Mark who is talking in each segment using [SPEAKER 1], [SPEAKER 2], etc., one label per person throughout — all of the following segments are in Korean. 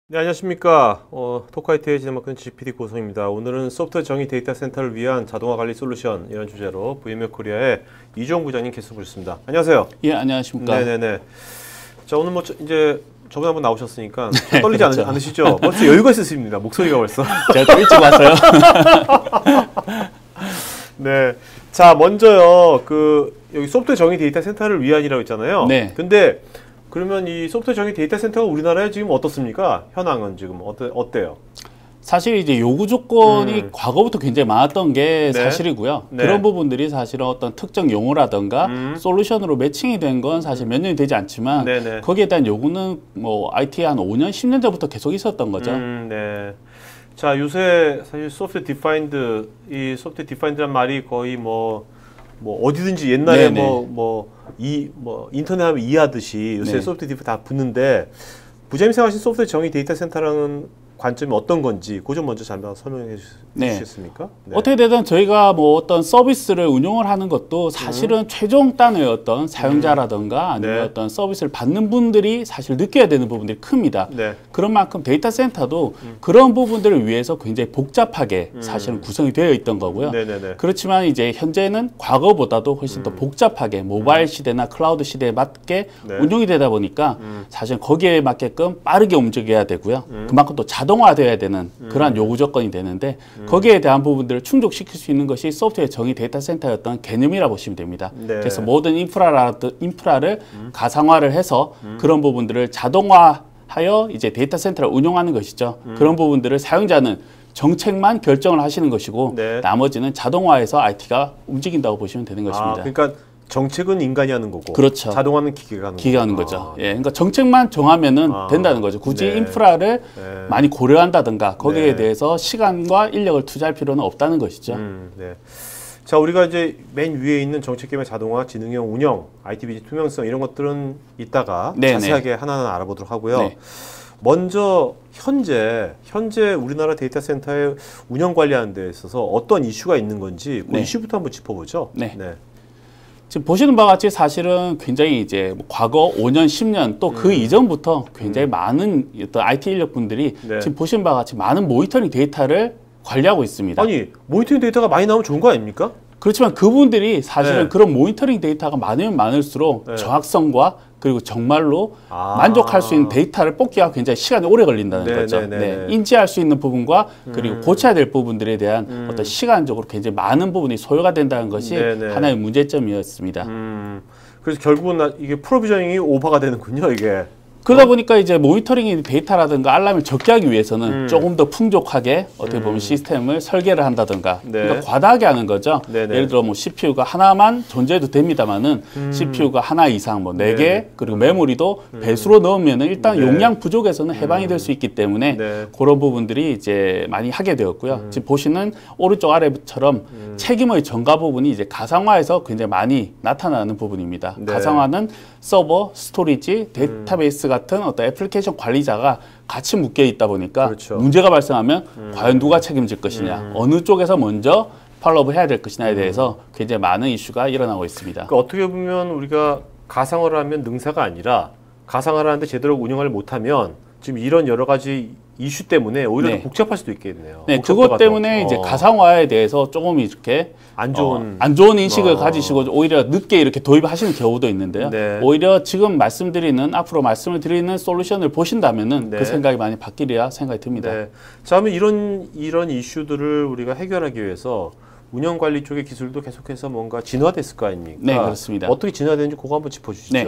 [SPEAKER 1] 네, 안녕하십니까. 토카이트의 진행 맡은 GPD 고성입니다. 오늘은 소프트웨어 정의 데이터 센터를 위한 자동화 관리 솔루션 이런 주제로 VMware 코리아의 이종 부장님 계속 오셨습니다. 안녕하세요.
[SPEAKER 2] 예, 안녕하십니까.
[SPEAKER 1] 네네네. 자, 오늘 뭐 이제 저번에 한번 나오셨으니까 떨리지 그렇죠. 않으시죠? 벌써 여유가 있으십니다. 목소리가 벌써.
[SPEAKER 2] 제가 또 일찍 왔어요.
[SPEAKER 1] 네. 자, 먼저요. 여기 소프트웨어 정의 데이터 센터를 위한이라고 했잖아요.
[SPEAKER 2] 네.
[SPEAKER 1] 근데 그러면 이 소프트웨어 정의 데이터 센터가 우리나라에 지금 어떻습니까? 현황은 지금 어때요?
[SPEAKER 2] 사실 이제 요구 조건이 과거부터 굉장히 많았던 게
[SPEAKER 1] 네.
[SPEAKER 2] 사실이고요.
[SPEAKER 1] 네.
[SPEAKER 2] 그런 부분들이 사실은 어떤 특정 용어라든가 솔루션으로 매칭이 된 건 사실 몇 년이 되지 않지만
[SPEAKER 1] 네네.
[SPEAKER 2] 거기에 대한 요구는 뭐 IT 한 5년, 10년 전부터 계속 있었던 거죠.
[SPEAKER 1] 네. 자, 요새 사실 소프트웨어 디파인드, 이 소프트웨어 디파인드란 말이 거의 뭐 어디든지 옛날에
[SPEAKER 2] 네네.
[SPEAKER 1] 인터넷 하면 이해하듯이 요새
[SPEAKER 2] 네.
[SPEAKER 1] 소프트웨어 디파인드 다 붙는데 부장님 생각하신 소프트웨어 정의 데이터 센터라는 관점이 어떤 건지 그 좀 먼저 잠깐 설명해 주시겠습니까? 네.
[SPEAKER 2] 어떻게 되든 저희가 뭐 어떤 서비스를 운용을 하는 것도 사실은 최종 단의 어떤 사용자라든가 아니면
[SPEAKER 1] 네.
[SPEAKER 2] 어떤 서비스를 받는 분들이 사실 느껴야 되는 부분들이 큽니다.
[SPEAKER 1] 네.
[SPEAKER 2] 그런 만큼 데이터 센터도 그런 부분들을 위해서 굉장히 복잡하게 사실은 구성이 되어 있던 거고요.
[SPEAKER 1] 네네네.
[SPEAKER 2] 그렇지만 이제 현재는 과거보다도 훨씬 더 복잡하게 모바일 시대나 클라우드 시대에 맞게
[SPEAKER 1] 네.
[SPEAKER 2] 운용이 되다 보니까 사실 거기에 맞게끔 빠르게 움직여야 되고요. 그만큼 또 자동화되어야 되는 그러한 요구 조건이 되는데 거기에 대한 부분들을 충족시킬 수 있는 것이 소프트웨어 정의 데이터 센터였던 개념이라고 보시면 됩니다.
[SPEAKER 1] 네.
[SPEAKER 2] 그래서 모든 인프라를 가상화를 해서 그런 부분들을 자동화하여 이제 데이터 센터를 운영하는 것이죠. 그런 부분들을 사용자는 정책만 결정을 하시는 것이고
[SPEAKER 1] 네.
[SPEAKER 2] 나머지는 자동화해서 IT가 움직인다고 보시면 되는
[SPEAKER 1] 아,
[SPEAKER 2] 것입니다.
[SPEAKER 1] 그러니까 정책은 인간이 하는 거고
[SPEAKER 2] 그렇죠.
[SPEAKER 1] 자동화는 기계가 하는
[SPEAKER 2] 기가 하는
[SPEAKER 1] 거고.
[SPEAKER 2] 거죠. 예, 그러니까 정책만 정하면은 된다는 거죠. 굳이
[SPEAKER 1] 네.
[SPEAKER 2] 인프라를
[SPEAKER 1] 네.
[SPEAKER 2] 많이 고려한다든가 거기에
[SPEAKER 1] 네.
[SPEAKER 2] 대해서 시간과 인력을 투자할 필요는 없다는 것이죠.
[SPEAKER 1] 네. 자, 우리가 이제 맨 위에 있는 정책 개발 자동화, 지능형 운영, IT 비즈니스 투명성 이런 것들은 이따가
[SPEAKER 2] 네네.
[SPEAKER 1] 자세하게 하나하나 알아보도록 하고요.
[SPEAKER 2] 네.
[SPEAKER 1] 먼저 현재 우리나라 데이터 센터의 운영 관리하는 데 있어서 어떤 이슈가 있는 건지 그
[SPEAKER 2] 네.
[SPEAKER 1] 이슈부터 한번 짚어보죠.
[SPEAKER 2] 네. 지금 보시는 바와 같이 사실은 굉장히 이제 뭐 과거 5년, 10년 또 그 이전부터 굉장히 많은 어떤 IT 인력 분들이
[SPEAKER 1] 네.
[SPEAKER 2] 지금 보시는 바와 같이 많은 모니터링 데이터를 관리하고 있습니다.
[SPEAKER 1] 아니, 모니터링 데이터가 많이 나오면 좋은 거 아닙니까?
[SPEAKER 2] 그렇지만 그분들이 사실은
[SPEAKER 1] 네.
[SPEAKER 2] 그런 모니터링 데이터가 많으면 많을수록
[SPEAKER 1] 네.
[SPEAKER 2] 정확성과 그리고 정말로
[SPEAKER 1] 아.
[SPEAKER 2] 만족할 수 있는 데이터를 뽑기가 굉장히 시간이 오래 걸린다는
[SPEAKER 1] 네,
[SPEAKER 2] 거죠.
[SPEAKER 1] 네, 네,
[SPEAKER 2] 네.
[SPEAKER 1] 네.
[SPEAKER 2] 인지할 수 있는 부분과 그리고 고쳐야 될 부분들에 대한 어떤 시간적으로 굉장히 많은 부분이 소요가 된다는 것이
[SPEAKER 1] 네, 네.
[SPEAKER 2] 하나의 문제점이었습니다.
[SPEAKER 1] 그래서 결국은 이게 프로비저닝이 오버가 되는군요, 이게.
[SPEAKER 2] 그러다 보니까 이제 모니터링 데이터라든가 알람을 적게 하기 위해서는 조금 더 풍족하게 어떻게 보면 시스템을 설계를 한다든가
[SPEAKER 1] 네.
[SPEAKER 2] 그러니까 과다하게 하는 거죠.
[SPEAKER 1] 네네.
[SPEAKER 2] 예를 들어 뭐 CPU가 하나만 존재해도 됩니다만은 CPU가 하나 이상 뭐 4개
[SPEAKER 1] 네네.
[SPEAKER 2] 그리고 메모리도 배수로 넣으면은 일단
[SPEAKER 1] 네.
[SPEAKER 2] 용량 부족에서는 해방이 될 수 있기 때문에
[SPEAKER 1] 네.
[SPEAKER 2] 그런 부분들이 이제 많이 하게 되었고요. 지금 보시는 오른쪽 아래처럼 책임의 전가 부분이 이제 가상화에서 굉장히 많이 나타나는 부분입니다.
[SPEAKER 1] 네.
[SPEAKER 2] 가상화는 서버, 스토리지, 데이터베이스 같은 어떤 애플리케이션 관리자가 같이 묶여 있다 보니까
[SPEAKER 1] 그렇죠.
[SPEAKER 2] 문제가 발생하면 과연 누가 책임질 것이냐, 어느 쪽에서 먼저 팔로우를 해야 될 것이냐에 대해서 굉장히 많은 이슈가 일어나고 있습니다.
[SPEAKER 1] 그러니까 어떻게 보면 우리가 가상화를 하면 능사가 아니라 가상화를 하는데 제대로 운영을 못하면 지금 이런 여러 가지 이슈 때문에 오히려
[SPEAKER 2] 네.
[SPEAKER 1] 더 복잡할 수도 있겠네요.
[SPEAKER 2] 네,
[SPEAKER 1] 복잡도가
[SPEAKER 2] 그것 때문에
[SPEAKER 1] 더.
[SPEAKER 2] 이제 가상화에 대해서 조금 이렇게
[SPEAKER 1] 안 좋은
[SPEAKER 2] 안 좋은 인식을 가지시고 오히려 늦게 이렇게 도입하시는 경우도 있는데요.
[SPEAKER 1] 네.
[SPEAKER 2] 오히려 지금 앞으로 말씀을 드리는 솔루션을 보신다면은
[SPEAKER 1] 네.
[SPEAKER 2] 그 생각이 많이 바뀌리라 생각이 듭니다.
[SPEAKER 1] 네. 자, 그러면 이런 이슈들을 우리가 해결하기 위해서 운영 관리 쪽의 기술도 계속해서 뭔가 진화됐을 거 아닙니까?
[SPEAKER 2] 네, 그렇습니다.
[SPEAKER 1] 어떻게 진화되는지 그거 한번 짚어주시죠.
[SPEAKER 2] 네.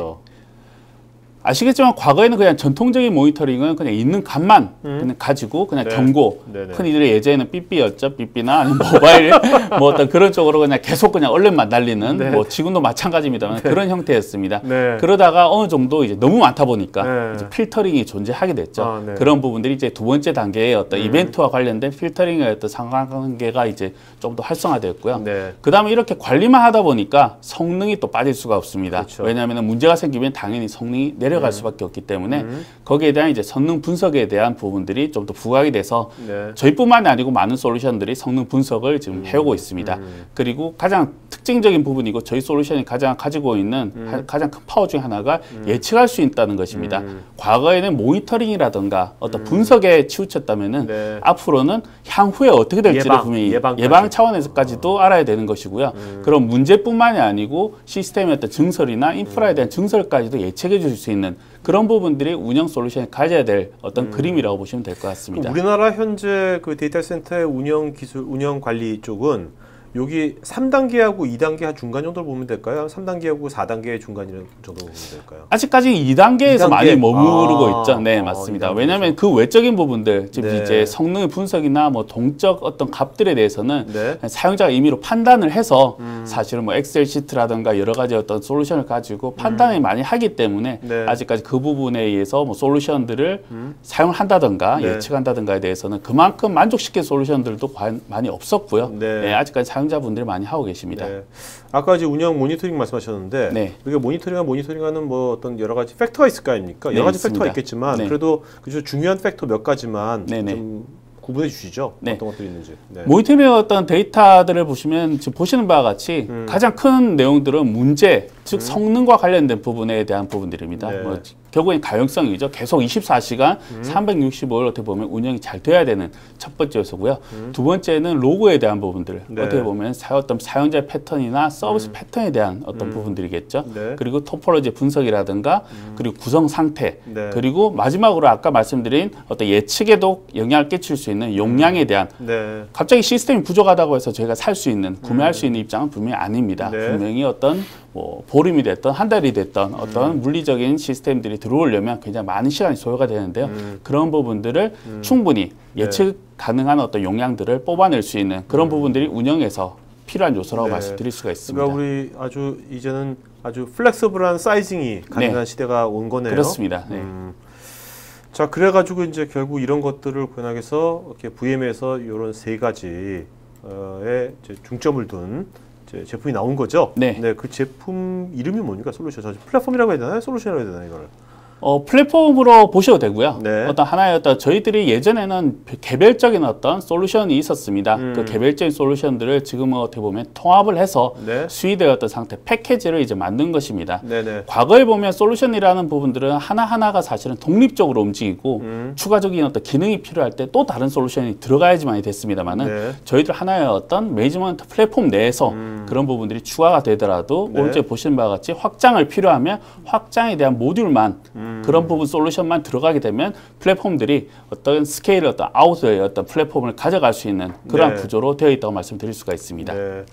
[SPEAKER 2] 아시겠지만 과거에는 그냥 전통적인 모니터링은 그냥 있는 값만 그냥 가지고 그냥
[SPEAKER 1] 네.
[SPEAKER 2] 경고
[SPEAKER 1] 네네.
[SPEAKER 2] 흔히들 예전에는 삐삐였죠. 삐삐나 아니면 모바일 뭐 어떤 그런 쪽으로 그냥 계속 그냥 얼른만 날리는
[SPEAKER 1] 네.
[SPEAKER 2] 뭐 지금도 마찬가지입니다만 그런 형태였습니다.
[SPEAKER 1] 네.
[SPEAKER 2] 그러다가 어느 정도 이제 너무 많다 보니까
[SPEAKER 1] 네.
[SPEAKER 2] 이제 필터링이 존재하게 됐죠.
[SPEAKER 1] 아, 네.
[SPEAKER 2] 그런 부분들이 이제 두 번째 단계의 어떤 이벤트와 관련된 필터링의 어떤 상관관계가 이제 좀 더 활성화되었고요.
[SPEAKER 1] 네.
[SPEAKER 2] 그다음에 이렇게 관리만 하다 보니까 성능이 또 빠질 수가 없습니다.
[SPEAKER 1] 그렇죠.
[SPEAKER 2] 왜냐하면 문제가 생기면 당연히 성능이 내려갈 내려갈 수밖에 없기 때문에 거기에 대한 이제 성능 분석에 대한 부분들이 좀 더 부각이 돼서
[SPEAKER 1] 네.
[SPEAKER 2] 저희뿐만이 아니고 많은 솔루션들이 성능 분석을 지금 해오고 있습니다. 그리고 가장 특징적인 부분이고 저희 솔루션이 가장 가지고 있는 가장 큰 파워 중에 하나가 예측할 수 있다는 것입니다. 과거에는 모니터링이라든가 어떤 분석에 치우쳤다면은
[SPEAKER 1] 네.
[SPEAKER 2] 앞으로는 향후에 어떻게 될지를 분명히 예방 차원에서까지도 알아야 되는 것이고요. 그런 문제뿐만이 아니고 시스템의 어떤 증설이나 인프라에 대한 증설까지도 예측해 줄 수 있는 그런 부분들이 운영 솔루션이 가져야 될 어떤 그림이라고 보시면 될 것 같습니다.
[SPEAKER 1] 우리나라 현재 그 데이터 센터의 운영 기술, 운영 관리 쪽은 여기 3단계하고 2단계 중간 정도를 보면 될까요? 3단계하고 4단계 중간 정도 보면 될까요?
[SPEAKER 2] 아직까지 2단계에서
[SPEAKER 1] 2단계?
[SPEAKER 2] 많이 머무르고 있죠. 네, 맞습니다.
[SPEAKER 1] 2단계에서.
[SPEAKER 2] 왜냐하면 그 외적인 부분들, 지금
[SPEAKER 1] 네.
[SPEAKER 2] 이제 성능 분석이나 뭐 동적 어떤 값들에 대해서는
[SPEAKER 1] 네.
[SPEAKER 2] 사용자가 임의로 판단을 해서 사실은 뭐 엑셀 시트라든가 여러 가지 어떤 솔루션을 가지고 판단을 많이 하기 때문에
[SPEAKER 1] 네.
[SPEAKER 2] 아직까지 그 부분에 의해서 뭐 솔루션들을 사용을 한다든가
[SPEAKER 1] 네.
[SPEAKER 2] 예측한다든가에 대해서는 그만큼 만족시킨 솔루션들도 많이 없었고요.
[SPEAKER 1] 네.
[SPEAKER 2] 네, 아직까지 사용자분들이 많이 하고 계십니다.
[SPEAKER 1] 네. 아까 이제 운영 모니터링 말씀하셨는데
[SPEAKER 2] 네.
[SPEAKER 1] 우리가 모니터링하는 뭐 어떤 여러 가지 팩터가 있을 거 아닙니까?
[SPEAKER 2] 네,
[SPEAKER 1] 여러 가지
[SPEAKER 2] 있습니다.
[SPEAKER 1] 팩터가 있겠지만
[SPEAKER 2] 네.
[SPEAKER 1] 그래도 그중 중요한 팩터 몇 가지만
[SPEAKER 2] 네네.
[SPEAKER 1] 좀 구분해 주시죠.
[SPEAKER 2] 네.
[SPEAKER 1] 어떤 것들이 있는지. 네.
[SPEAKER 2] 모니터링의 어떤 데이터들을 보시면 지금 보시는 바와 같이 가장 큰 내용들은 문제, 즉 성능과 관련된 부분에 대한 부분들입니다.
[SPEAKER 1] 네.
[SPEAKER 2] 뭐 결국엔 가용성이죠. 계속 24시간 365일 어떻게 보면 운영이 잘 돼야 되는 첫 번째 요소고요. 두 번째는 로고에 대한 부분들.
[SPEAKER 1] 네.
[SPEAKER 2] 어떻게 보면 어떤 사용자 패턴이나 서비스 패턴에 대한 어떤 부분들이겠죠.
[SPEAKER 1] 네.
[SPEAKER 2] 그리고 토폴로지 분석이라든가 그리고 구성 상태
[SPEAKER 1] 네.
[SPEAKER 2] 그리고 마지막으로 아까 말씀드린 어떤 예측에도 영향을 끼칠 수 있는 용량에 대한
[SPEAKER 1] 네.
[SPEAKER 2] 갑자기 시스템이 부족하다고 해서 저희가 살 수 있는 구매할 수 있는 입장은 분명히 아닙니다.
[SPEAKER 1] 네.
[SPEAKER 2] 분명히 어떤 뭐 보름이 됐던 한 달이 됐던 어떤 물리적인 시스템들이 들어오려면 굉장히 많은 시간이 소요가 되는데요. 그런 부분들을 충분히 예측 가능한 어떤 용량들을 뽑아낼 수 있는 그런 부분들이 운영에서 필요한 요소라고
[SPEAKER 1] 네.
[SPEAKER 2] 말씀드릴 수가 있습니다.
[SPEAKER 1] 그러니까 우리 이제는 아주 플렉서블한 사이징이 가능한
[SPEAKER 2] 네.
[SPEAKER 1] 시대가 온 거네요.
[SPEAKER 2] 그렇습니다. 네.
[SPEAKER 1] 자, 그래가지고 이제 결국 이런 것들을 권하게서 이렇게 VM에서 이런 세 가지에 이제 중점을 둔 이제 제품이 나온 거죠.
[SPEAKER 2] 네.
[SPEAKER 1] 그 제품 이름이 뭡니까? 솔루션. 저 플랫폼이라고 해야 되나요? 솔루션이라고 해야 되나요? 이거를.
[SPEAKER 2] 플랫폼으로 보셔도 되고요.
[SPEAKER 1] 네.
[SPEAKER 2] 어떤 하나의 어떤 저희들이 예전에는 개별적인 어떤 솔루션이 있었습니다. 그 개별적인 솔루션들을 지금은 어떻게 보면 통합을 해서
[SPEAKER 1] 네.
[SPEAKER 2] 수위되었던 상태 패키지를 이제 만든 것입니다.
[SPEAKER 1] 네네.
[SPEAKER 2] 과거에 보면 솔루션이라는 부분들은 하나하나가 사실은 독립적으로 움직이고 추가적인 어떤 기능이 필요할 때 또 다른 솔루션이 들어가야지만이 됐습니다만은
[SPEAKER 1] 네.
[SPEAKER 2] 저희들 하나의 어떤 매니지먼트 플랫폼 내에서 그런 부분들이 추가가 되더라도
[SPEAKER 1] 네.
[SPEAKER 2] 오른쪽에 보시는 바와 같이 확장을 필요하면 확장에 대한 모듈만 그런 부분 솔루션만 들어가게 되면 플랫폼들이 어떤 스케일의 어떤 아웃의 어떤 플랫폼을 가져갈 수 있는 그런
[SPEAKER 1] 네.
[SPEAKER 2] 구조로 되어 있다고 말씀드릴 수가 있습니다.
[SPEAKER 1] 네.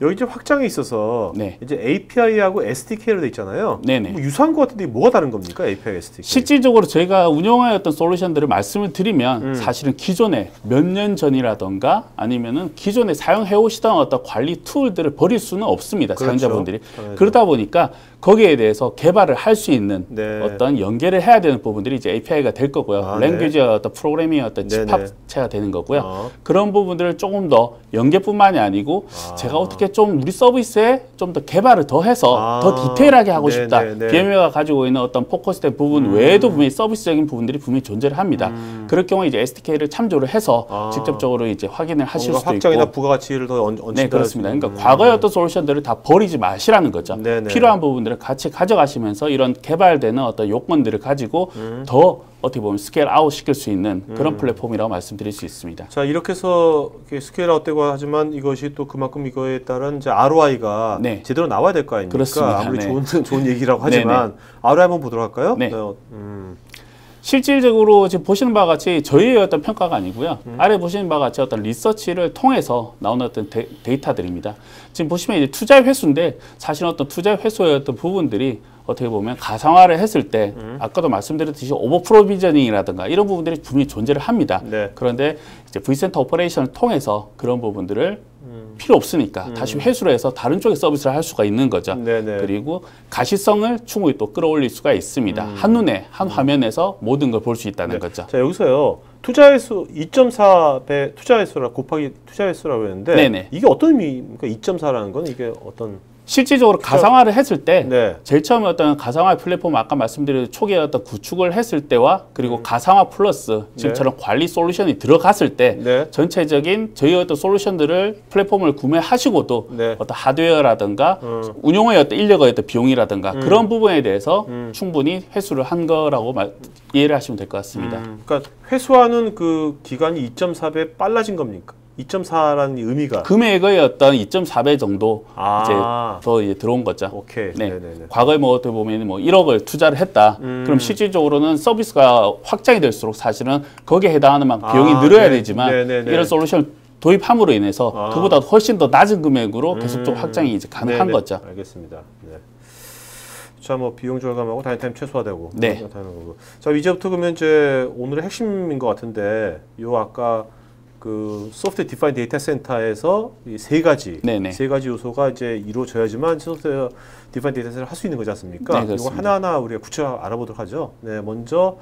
[SPEAKER 1] 여기 이제 확장에 있어서
[SPEAKER 2] 네.
[SPEAKER 1] 이제 API하고 SDK로 돼 있잖아요.
[SPEAKER 2] 네네.
[SPEAKER 1] 뭐 유사한 것 같은데 뭐가 다른 겁니까? API, SDK.
[SPEAKER 2] 실질적으로 저희가 운영하였던 솔루션들을 말씀을 드리면 사실은 기존에 몇 년 전이라던가 아니면은 기존에 사용해 오시던 어떤 관리 툴들을 버릴 수는 없습니다.
[SPEAKER 1] 그렇죠.
[SPEAKER 2] 사용자분들이.
[SPEAKER 1] 당연하죠.
[SPEAKER 2] 그러다 보니까 거기에 대해서 개발을 할 수 있는
[SPEAKER 1] 네.
[SPEAKER 2] 어떤 연계를 해야 되는 부분들이 이제 API가 될 거고요.
[SPEAKER 1] 아,
[SPEAKER 2] 랭귀지와 어떤 프로그래밍의 어떤
[SPEAKER 1] 네네.
[SPEAKER 2] 집합체가 되는 거고요.
[SPEAKER 1] 아.
[SPEAKER 2] 그런 부분들을 조금 더 연계뿐만이 아니고 제가 어떻게 좀 우리 서비스에 좀 더 개발을 더 해서 더 디테일하게 하고 싶다.
[SPEAKER 1] 네네네.
[SPEAKER 2] VM웨어가 가지고 있는 어떤 포커스된 부분 외에도 분명히 서비스적인 부분들이 분명히 존재를 합니다. 그럴 경우에 이제 SDK를 참조를 해서 직접적으로 이제 확인을 하실 수도
[SPEAKER 1] 확장이나
[SPEAKER 2] 있고.
[SPEAKER 1] 부가가치를 더 얹힌다.
[SPEAKER 2] 네, 그렇습니다. 그러니까 과거의 어떤 솔루션들을 다 버리지 마시라는 거죠.
[SPEAKER 1] 네네.
[SPEAKER 2] 필요한 부분들을 같이 가져가시면서 이런 개발되는 어떤 요건들을 가지고 더 어떻게 보면 스케일 아웃 시킬 수 있는 그런 플랫폼이라고 말씀드릴 수 있습니다.
[SPEAKER 1] 자, 이렇게 해서 스케일 아웃되고 하지만 이것이 또 그만큼 이거에 따른 이제 ROI가
[SPEAKER 2] 네.
[SPEAKER 1] 제대로 나와야 될 거 아닙니까?
[SPEAKER 2] 그렇습니다.
[SPEAKER 1] 아무리
[SPEAKER 2] 네.
[SPEAKER 1] 좋은 얘기라고 하지만 ROI 한번 보도록 할까요?
[SPEAKER 2] 네. 실질적으로 지금 보시는 바와 같이 저희의 어떤 평가가 아니고요. 아래 보시는 바와 같이 어떤 리서치를 통해서 나오는 어떤 데이터들입니다. 지금 보시면 이제 투자의 회수인데 사실 어떤 투자의 회수의 어떤 부분들이 어떻게 보면 가상화를 했을 때 아까도 말씀드렸듯이 오버 프로비저닝이라든가 이런 부분들이 분명히 존재를 합니다.
[SPEAKER 1] 네.
[SPEAKER 2] 그런데 이제 V센터 오퍼레이션을 통해서 그런 부분들을 필요 없으니까 다시 회수를 해서 다른 쪽에 서비스를 할 수가 있는 거죠.
[SPEAKER 1] 네네.
[SPEAKER 2] 그리고 가시성을 충분히 또 끌어올릴 수가 있습니다. 한눈에 한 화면에서 모든 걸 볼 수 있다는
[SPEAKER 1] 네.
[SPEAKER 2] 거죠.
[SPEAKER 1] 자, 여기서요. 투자횟수 2.4배 투자횟수라 곱하기 투자횟수라고 했는데
[SPEAKER 2] 네네.
[SPEAKER 1] 이게 어떤 의미입니까? 2.4라는 건 이게 어떤
[SPEAKER 2] 실질적으로 가상화를 했을 때
[SPEAKER 1] 네.
[SPEAKER 2] 제일 처음에 어떤 가상화 플랫폼 아까 말씀드린 초기에 어떤 구축을 했을 때와 그리고 가상화 플러스 지금처럼 관리 솔루션이 들어갔을 때
[SPEAKER 1] 네.
[SPEAKER 2] 전체적인 저희 어떤 솔루션들을 플랫폼을 구매하시고도
[SPEAKER 1] 네.
[SPEAKER 2] 어떤 하드웨어라든가 운용의 어떤 인력의 어떤 비용이라든가 그런 부분에 대해서 충분히 회수를 한 거라고 이해를 하시면 될 것 같습니다.
[SPEAKER 1] 그러니까 회수하는 그 기간이 2.4배 빨라진 겁니까? 2.4라는 의미가
[SPEAKER 2] 금액의 어떤 2.4배 정도
[SPEAKER 1] 아.
[SPEAKER 2] 이제 더 이제 들어온 거죠.
[SPEAKER 1] 오케이.
[SPEAKER 2] 네.
[SPEAKER 1] 네네네.
[SPEAKER 2] 과거에 뭐 어떻게 보면 뭐 1억을 투자를 했다. 그럼 실질적으로는 서비스가 확장이 될수록 사실은 거기에 해당하는 만큼 비용이 늘어야
[SPEAKER 1] 네.
[SPEAKER 2] 되지만
[SPEAKER 1] 네네네.
[SPEAKER 2] 이런 솔루션을 도입함으로 인해서 그보다 훨씬 더 낮은 금액으로 계속적으로 확장이 이제 가능한
[SPEAKER 1] 네네.
[SPEAKER 2] 거죠.
[SPEAKER 1] 알겠습니다. 네. 자, 뭐 비용 절감하고 단위 타임 최소화되고.
[SPEAKER 2] 네.
[SPEAKER 1] 자, 이제부터 그러면 이제 오늘의 핵심인 것 같은데, 요 아까 그 소프트웨어 디파인 데이터 센터에서 이 세 가지 요소가 이제 이루어져야지만 소프트웨어 디파인 데이터 센터를 할 수 있는 거지 않습니까?
[SPEAKER 2] 네,
[SPEAKER 1] 이거 하나하나 우리가 구체적으로 알아보도록 하죠. 네, 먼저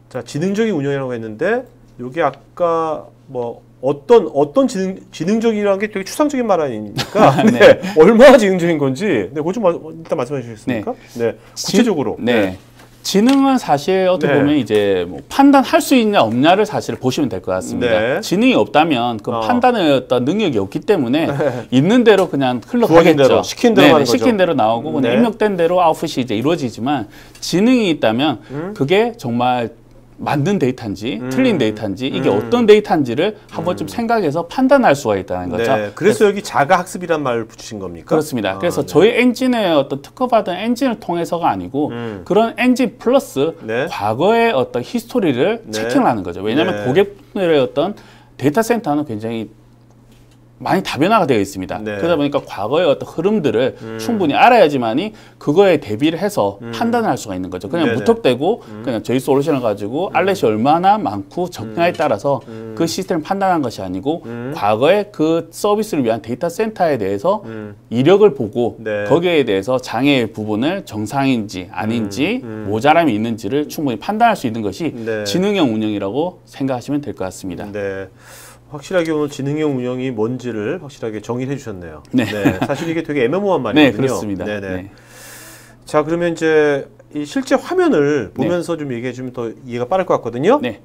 [SPEAKER 1] 자, 지능적인 운영이라고 했는데, 요게 아까 뭐 어떤 지능적이라는 게 되게 추상적인 말 아닙니까?
[SPEAKER 2] 네.
[SPEAKER 1] 네. 얼마나 지능적인 건지, 네, 그거 좀 일단 말씀해 주시겠습니까? 네. 구체적으로.
[SPEAKER 2] 네. 지능은 사실 어떻게
[SPEAKER 1] 네.
[SPEAKER 2] 보면 이제 뭐 판단할 수 있냐 없냐를 사실 보시면 될 것 같습니다.
[SPEAKER 1] 네.
[SPEAKER 2] 지능이 없다면 그 판단의 어떤 능력이 없기 때문에 있는 대로 그냥 흘러가겠죠.
[SPEAKER 1] 대로, 시킨 대로 하는 거죠.
[SPEAKER 2] 시킨 대로 나오고 그냥
[SPEAKER 1] 네.
[SPEAKER 2] 입력된 대로 아웃풋이 이제 이루어지지만 지능이 있다면 그게 정말 맞는 데이터인지 틀린 데이터인지 이게 어떤 데이터인지를 한 번쯤 생각해서 판단할 수가 있다는 거죠.
[SPEAKER 1] 네. 그래서 여기 자가 학습이란 말을 붙이신 겁니까?
[SPEAKER 2] 그렇습니다. 그래서
[SPEAKER 1] 네.
[SPEAKER 2] 저희 엔진의 어떤 특허받은 엔진을 통해서가 아니고 그런 엔진 플러스
[SPEAKER 1] 네.
[SPEAKER 2] 과거의 어떤 히스토리를
[SPEAKER 1] 네.
[SPEAKER 2] 체킹을 하는 거죠. 왜냐하면
[SPEAKER 1] 네.
[SPEAKER 2] 고객들의 어떤 데이터 센터는 굉장히 많이 다변화가 되어 있습니다.
[SPEAKER 1] 네.
[SPEAKER 2] 그러다 보니까 과거의 어떤 흐름들을 충분히 알아야지만이 그거에 대비를 해서 판단을 할 수가 있는 거죠. 그냥
[SPEAKER 1] 네네.
[SPEAKER 2] 무턱대고 그냥 저희 솔루션을 가지고 알렛이 얼마나 많고 적냐에 따라서 그 시스템을 판단한 것이 아니고 과거에 그 서비스를 위한 데이터 센터에 대해서 이력을 보고
[SPEAKER 1] 네.
[SPEAKER 2] 거기에 대해서 장애의 부분을 정상인지 아닌지 모자람이 있는지를 충분히 판단할 수 있는 것이
[SPEAKER 1] 네.
[SPEAKER 2] 지능형 운영이라고 생각하시면 될 것 같습니다.
[SPEAKER 1] 네. 확실하게 오늘 지능형 운영이 뭔지를 확실하게 정의를 해주셨네요.
[SPEAKER 2] 네.
[SPEAKER 1] 사실 이게 되게 애매모호한 말이거든요.
[SPEAKER 2] 네, 그렇습니다.
[SPEAKER 1] 네네.
[SPEAKER 2] 네.
[SPEAKER 1] 자, 그러면 이제 이 실제 화면을 보면서 좀 얘기해 주면 더 이해가 빠를 것 같거든요.
[SPEAKER 2] 네.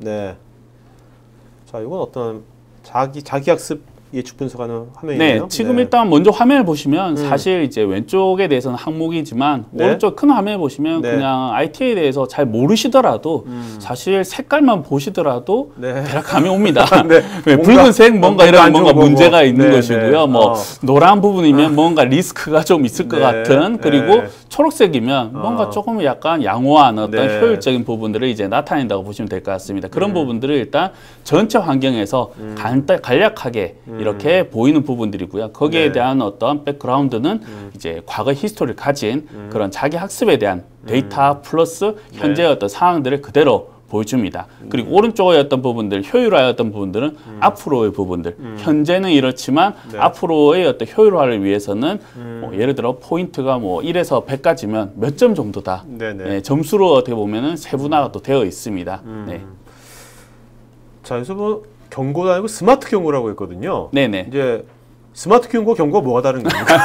[SPEAKER 1] 자, 이건 어떤 자기 학습 예측 분석하는 화면이네요.
[SPEAKER 2] 네, 지금 일단 먼저 화면을 보시면 사실 이제 왼쪽에 대해서는 항목이지만
[SPEAKER 1] 네.
[SPEAKER 2] 오른쪽 큰 화면을 보시면
[SPEAKER 1] 네.
[SPEAKER 2] 그냥 IT에 대해서 잘 모르시더라도 사실 색깔만 보시더라도
[SPEAKER 1] 네.
[SPEAKER 2] 대략 감이 옵니다.
[SPEAKER 1] 네.
[SPEAKER 2] 네,
[SPEAKER 1] 뭔가-
[SPEAKER 2] 붉은색 뭔가 이런
[SPEAKER 1] 안
[SPEAKER 2] 뭔가
[SPEAKER 1] 좋은
[SPEAKER 2] 문제가
[SPEAKER 1] 거고.
[SPEAKER 2] 있는
[SPEAKER 1] 네,
[SPEAKER 2] 것이고요.
[SPEAKER 1] 네.
[SPEAKER 2] 뭐 노란 부분이면 뭔가 리스크가 좀 있을 것
[SPEAKER 1] 네.
[SPEAKER 2] 같은 그리고
[SPEAKER 1] 네.
[SPEAKER 2] 초록색이면 뭔가 조금 약간 양호한 어떤
[SPEAKER 1] 네.
[SPEAKER 2] 효율적인 부분들을 이제 나타낸다고 보시면 될 것 같습니다. 그런 부분들을 일단 전체 환경에서 간략하게 이렇게 보이는 부분들이고요. 거기에
[SPEAKER 1] 네.
[SPEAKER 2] 대한 어떤 백그라운드는 이제 과거 히스토리를 가진 그런 자기 학습에 대한 데이터 플러스 현재의 어떤 상황들을 그대로 보여줍니다. 그리고 오른쪽의 어떤 부분들, 효율화의 어떤 부분들은 앞으로의 부분들. 현재는 이렇지만
[SPEAKER 1] 네.
[SPEAKER 2] 앞으로의 어떤 효율화를 위해서는 뭐 예를 들어 포인트가 뭐 1에서 100까지면 몇 점 정도다.
[SPEAKER 1] 네네.
[SPEAKER 2] 네, 점수로 어떻게 보면은 세분화가 또 되어 있습니다. 네.
[SPEAKER 1] 자, 여기서 뭐 경고도 아니고 스마트 경고라고 했거든요.
[SPEAKER 2] 네네.
[SPEAKER 1] 이제 스마트 경고가 뭐가 다른 겁니까?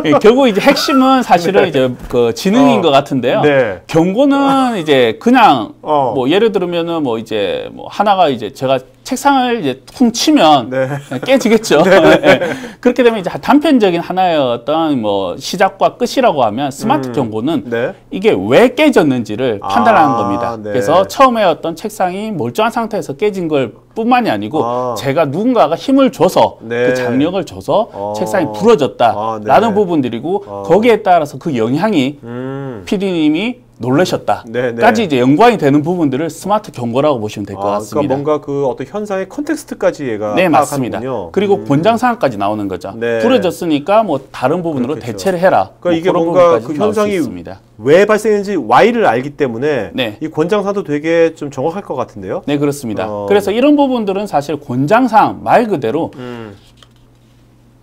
[SPEAKER 2] 예, 결국 이제 핵심은 사실은 이제 그 지능인 것 같은데요.
[SPEAKER 1] 네.
[SPEAKER 2] 경고는 이제 그냥
[SPEAKER 1] 어.
[SPEAKER 2] 뭐 예를 들면은 뭐 이제 뭐 하나가 이제 제가 책상을 이제 퉁치면
[SPEAKER 1] 네.
[SPEAKER 2] 깨지겠죠. 예. 그렇게 되면 이제 단편적인 하나의 어떤 뭐 시작과 끝이라고 하면 스마트 경고는
[SPEAKER 1] 네.
[SPEAKER 2] 이게 왜 깨졌는지를 판단하는 겁니다.
[SPEAKER 1] 네.
[SPEAKER 2] 그래서 처음에 어떤 책상이 멀쩡한 상태에서 깨진 걸 뿐만이 아니고 제가 누군가가 힘을 줘서
[SPEAKER 1] 네.
[SPEAKER 2] 그 장력을 줘서
[SPEAKER 1] 어.
[SPEAKER 2] 책상이 부러졌다라는
[SPEAKER 1] 네.
[SPEAKER 2] 부분들이고 거기에 따라서 그 영향이 PD님이 놀라셨다까지 이제 연관이 되는 부분들을 스마트 경고라고 보시면 될 것 같습니다.
[SPEAKER 1] 그러니까 뭔가 그 어떤 현상의 컨텍스트까지 얘가
[SPEAKER 2] 네, 맞습니다.
[SPEAKER 1] 파악하는군요.
[SPEAKER 2] 그리고 권장 사항까지 나오는 거죠.
[SPEAKER 1] 네.
[SPEAKER 2] 부러졌으니까 뭐 다른 부분으로
[SPEAKER 1] 그렇겠죠.
[SPEAKER 2] 대체를 해라.
[SPEAKER 1] 그러니까
[SPEAKER 2] 뭐
[SPEAKER 1] 이게
[SPEAKER 2] 그런
[SPEAKER 1] 뭔가
[SPEAKER 2] 부분까지
[SPEAKER 1] 그
[SPEAKER 2] 나올 수
[SPEAKER 1] 현상이
[SPEAKER 2] 있습니다.
[SPEAKER 1] 왜 발생했는지 Y를 알기 때문에
[SPEAKER 2] 네.
[SPEAKER 1] 이 권장사도 되게 좀 정확할 것 같은데요.
[SPEAKER 2] 네, 그렇습니다. 그래서 이런 부분들은 사실 권장사항 말 그대로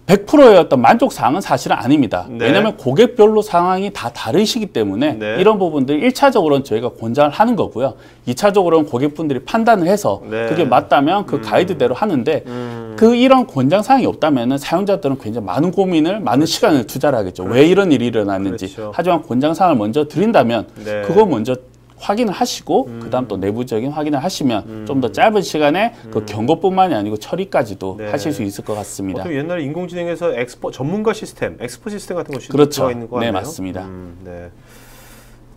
[SPEAKER 2] 100%의 어떤 만족 사항은 사실은 아닙니다.
[SPEAKER 1] 네.
[SPEAKER 2] 왜냐하면 고객별로 상황이 다 다르시기 때문에
[SPEAKER 1] 네.
[SPEAKER 2] 이런 부분들 1차적으로는 저희가 권장을 하는 거고요. 2차적으로는 고객분들이 판단을 해서
[SPEAKER 1] 네.
[SPEAKER 2] 그게 맞다면 그 가이드대로 하는데 이런 권장 사항이 없다면은 사용자들은 굉장히 많은 고민을, 많은 시간을 투자를 하겠죠. 왜 이런 일이 일어났는지. 하지만 권장 사항을 먼저 드린다면 그거 먼저 확인을 하시고 그다음 또 내부적인 확인을 하시면 좀 더 짧은 시간에 그 경고뿐만이 아니고 처리까지도 하실 수 있을 것 같습니다.
[SPEAKER 1] 옛날에 인공지능에서 전문가 시스템, 엑스퍼 시스템 같은 것이
[SPEAKER 2] 들어가
[SPEAKER 1] 있는 거 같네요.
[SPEAKER 2] 네, 맞습니다.
[SPEAKER 1] 네.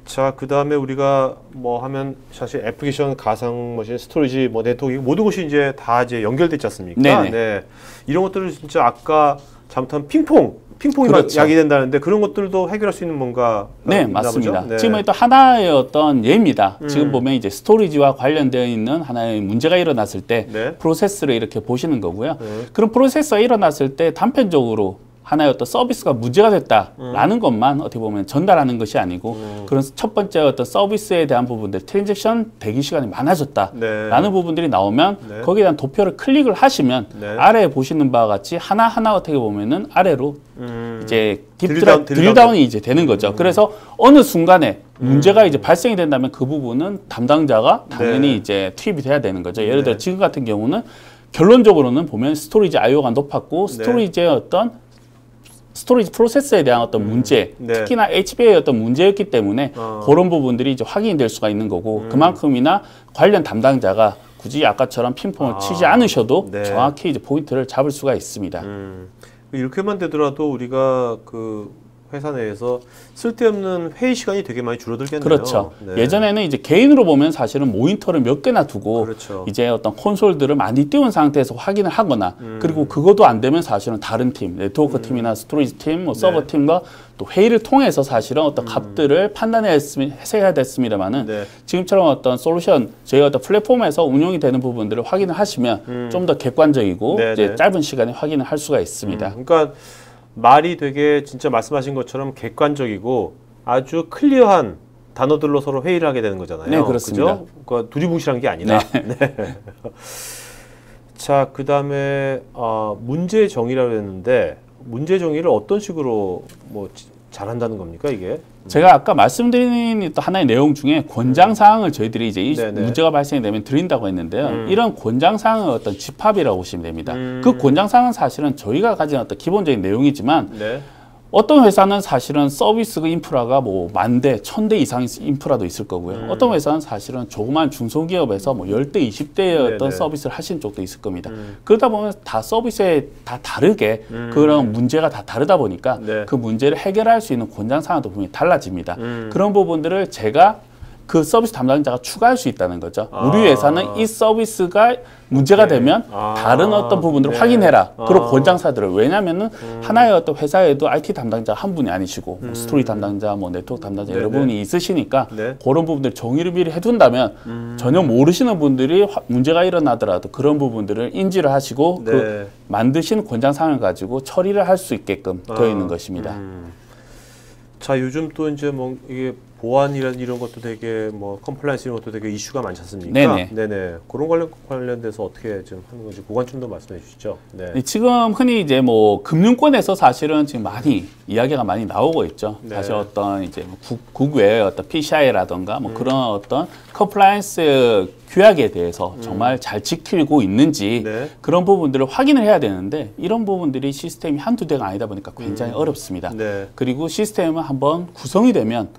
[SPEAKER 1] 자, 그 다음에 우리가 뭐 하면 사실 애플리케이션, 가상머신, 스토리지, 뭐 네트워크 모든 것이 이제 다 이제 연결됐지 않습니까?
[SPEAKER 2] 네네.
[SPEAKER 1] 네. 이런 것들을 진짜 아까 잘못하면 핑퐁이
[SPEAKER 2] 그렇죠.
[SPEAKER 1] 야기된다는데 그런 것들도 해결할 수 있는 뭔가
[SPEAKER 2] 네, 맞습니다. 네. 지금 또 하나의 어떤 예입니다. 지금 보면 이제 스토리지와 관련되어 있는 하나의 문제가 일어났을 때 프로세스를 이렇게 보시는 거고요. 그런 프로세스가 일어났을 때 단편적으로 하나의 어떤 서비스가 문제가 됐다라는 것만 어떻게 보면 전달하는 것이 아니고 그런 첫 번째 어떤 서비스에 대한 부분들, 트랜잭션 대기 시간이 많아졌다라는 부분들이 나오면 거기에 대한 도표를 클릭을 하시면 아래에 보시는 바와 같이 하나하나 어떻게 보면은 아래로 이제 드릴다운이 이제 되는 거죠. 그래서 어느 순간에 문제가 이제 발생이 된다면 그 부분은 담당자가 당연히 이제 투입이 돼야 되는 거죠. 예를 들어 지금 같은 경우는 결론적으로는 보면 스토리지 IO가 높았고 스토리지의 어떤 스토리지 프로세스에 대한 어떤 문제, 특히나 HBA의 어떤 문제였기 때문에 그런 부분들이 이제 확인이 될 수가 있는 거고 그만큼이나 관련 담당자가 굳이 아까처럼 핑퐁을 치지 않으셔도 정확히 이제 포인트를 잡을 수가 있습니다.
[SPEAKER 1] 이렇게만 되더라도 우리가 그 회사 내에서 쓸데없는 회의 시간이 되게 많이 줄어들겠네요.
[SPEAKER 2] 그렇죠. 예전에는 이제 개인으로 보면 사실은 모니터를 몇 개나 두고 이제 어떤 콘솔들을 많이 띄운 상태에서 확인을 하거나 그리고 그것도 안 되면 사실은 다른 팀, 네트워크 팀이나 스토리지 팀, 뭐 서버 팀과 또 회의를 통해서 사실은 어떤 값들을 판단해야 됐습니다만은 지금처럼 어떤 솔루션, 저희 어떤 플랫폼에서 운용이 되는 부분들을 확인을 하시면 좀 더 객관적이고 이제 짧은 시간에 확인을 할 수가 있습니다.
[SPEAKER 1] 그러니까 말이 되게 진짜 말씀하신 것처럼 객관적이고 아주 클리어한 단어들로 서로 회의를 하게 되는 거잖아요.
[SPEAKER 2] 네, 그렇습니다.
[SPEAKER 1] 그죠? 그러니까 두리뭉실한 게 아니라. 자, 그 다음에 문제 정의라고 했는데 문제 정의를 어떤 식으로 뭐 잘한다는 겁니까 이게?
[SPEAKER 2] 제가 아까 말씀드린 또 하나의 내용 중에 권장 사항을 저희들이 이제 문제가 발생되면 드린다고 했는데요. 이런 권장 사항은 어떤 집합이라고 보시면 됩니다. 그 권장 사항은 사실은 저희가 가진 어떤 기본적인 내용이지만 어떤 회사는 사실은 서비스 인프라가 뭐 10,000대, 1,000대 이상 인프라도 있을 거고요. 어떤 회사는 사실은 조그만 중소기업에서 뭐 10대, 20대의 어떤 서비스를 하시는 쪽도 있을 겁니다. 그러다 보면 다 서비스에 다 다르게 그런 문제가 다 다르다 보니까 그 문제를 해결할 수 있는 권장사항도 분명히 달라집니다. 그런 부분들을 제가 그 서비스 담당자가 추가할 수 있다는 거죠. 우리 회사는 이 서비스가 문제가 되면 다른 어떤 부분들을 확인해라. 그런 권장사들을. 왜냐면은 하나의 어떤 회사에도 IT 담당자 한 분이 아니시고 스토리 담당자, 뭐 네트워크 담당자 여러 분이 있으시니까 그런 부분들 정의를 미리 해둔다면 전혀 모르시는 분들이 문제가 일어나더라도 그런 부분들을 인지를 하시고 그 만드신 권장사항을 가지고 처리를 할 수 있게끔 되어 있는 것입니다.
[SPEAKER 1] 자, 요즘 또 이제 뭐 이게 보안이런 것도 되게 뭐 컴플라이언스 이런 것도 되게 이슈가 많지 않습니까? 네네. 그런 관련돼서 어떻게 좀 하는 건지 그건 좀 더 말씀해 주시죠. 네.
[SPEAKER 2] 지금 흔히 이제 뭐 금융권에서 사실은 지금 많이 이야기가 많이 나오고 있죠. 사실 어떤 이제 국외의 어떤 PCI라던가 뭐 그런 어떤 컴플라이언스 규약에 대해서 정말 잘 지키고 있는지 그런 부분들을 확인을 해야 되는데 이런 부분들이 시스템이 한두 대가 아니다 보니까 굉장히 어렵습니다. 그리고 시스템은 한번 구성이 되면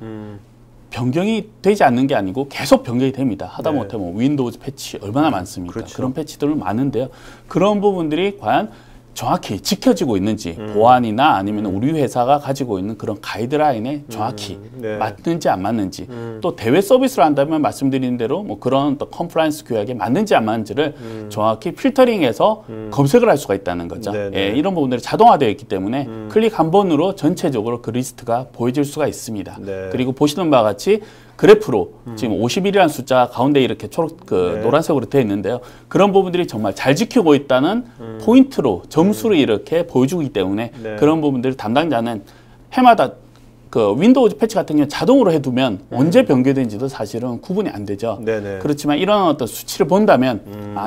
[SPEAKER 2] 변경이 되지 않는 게 아니고 계속 변경이 됩니다. 하다못해 뭐 윈도우즈 패치 얼마나 많습니까? 그런 패치들 많은데요. 그런 부분들이 과연 정확히 지켜지고 있는지 보안이나 아니면 우리 회사가 가지고 있는 그런 가이드라인에 정확히 맞는지 안 맞는지 또 대외 서비스를 한다면 말씀드린 대로 뭐 그런 또 컴플라이언스 규약에 맞는지 안 맞는지를 정확히 필터링해서 검색을 할 수가 있다는 거죠. 이런 부분들이 자동화되어 있기 때문에 클릭 한 번으로 전체적으로 그 리스트가 보여질 수가 있습니다. 그리고 보시는 바와 같이 그래프로 지금 51이라는 숫자 가운데 이렇게 노란색으로 되어 있는데요. 그런 부분들이 정말 잘 지키고 있다는 포인트로 점수를 이렇게 보여주기 때문에 그런 부분들을 담당자는 해마다 그 윈도우즈 패치 같은 경우는 자동으로 해두면 언제 변경된지도 사실은 구분이 안 되죠. 그렇지만 이런 어떤 수치를 본다면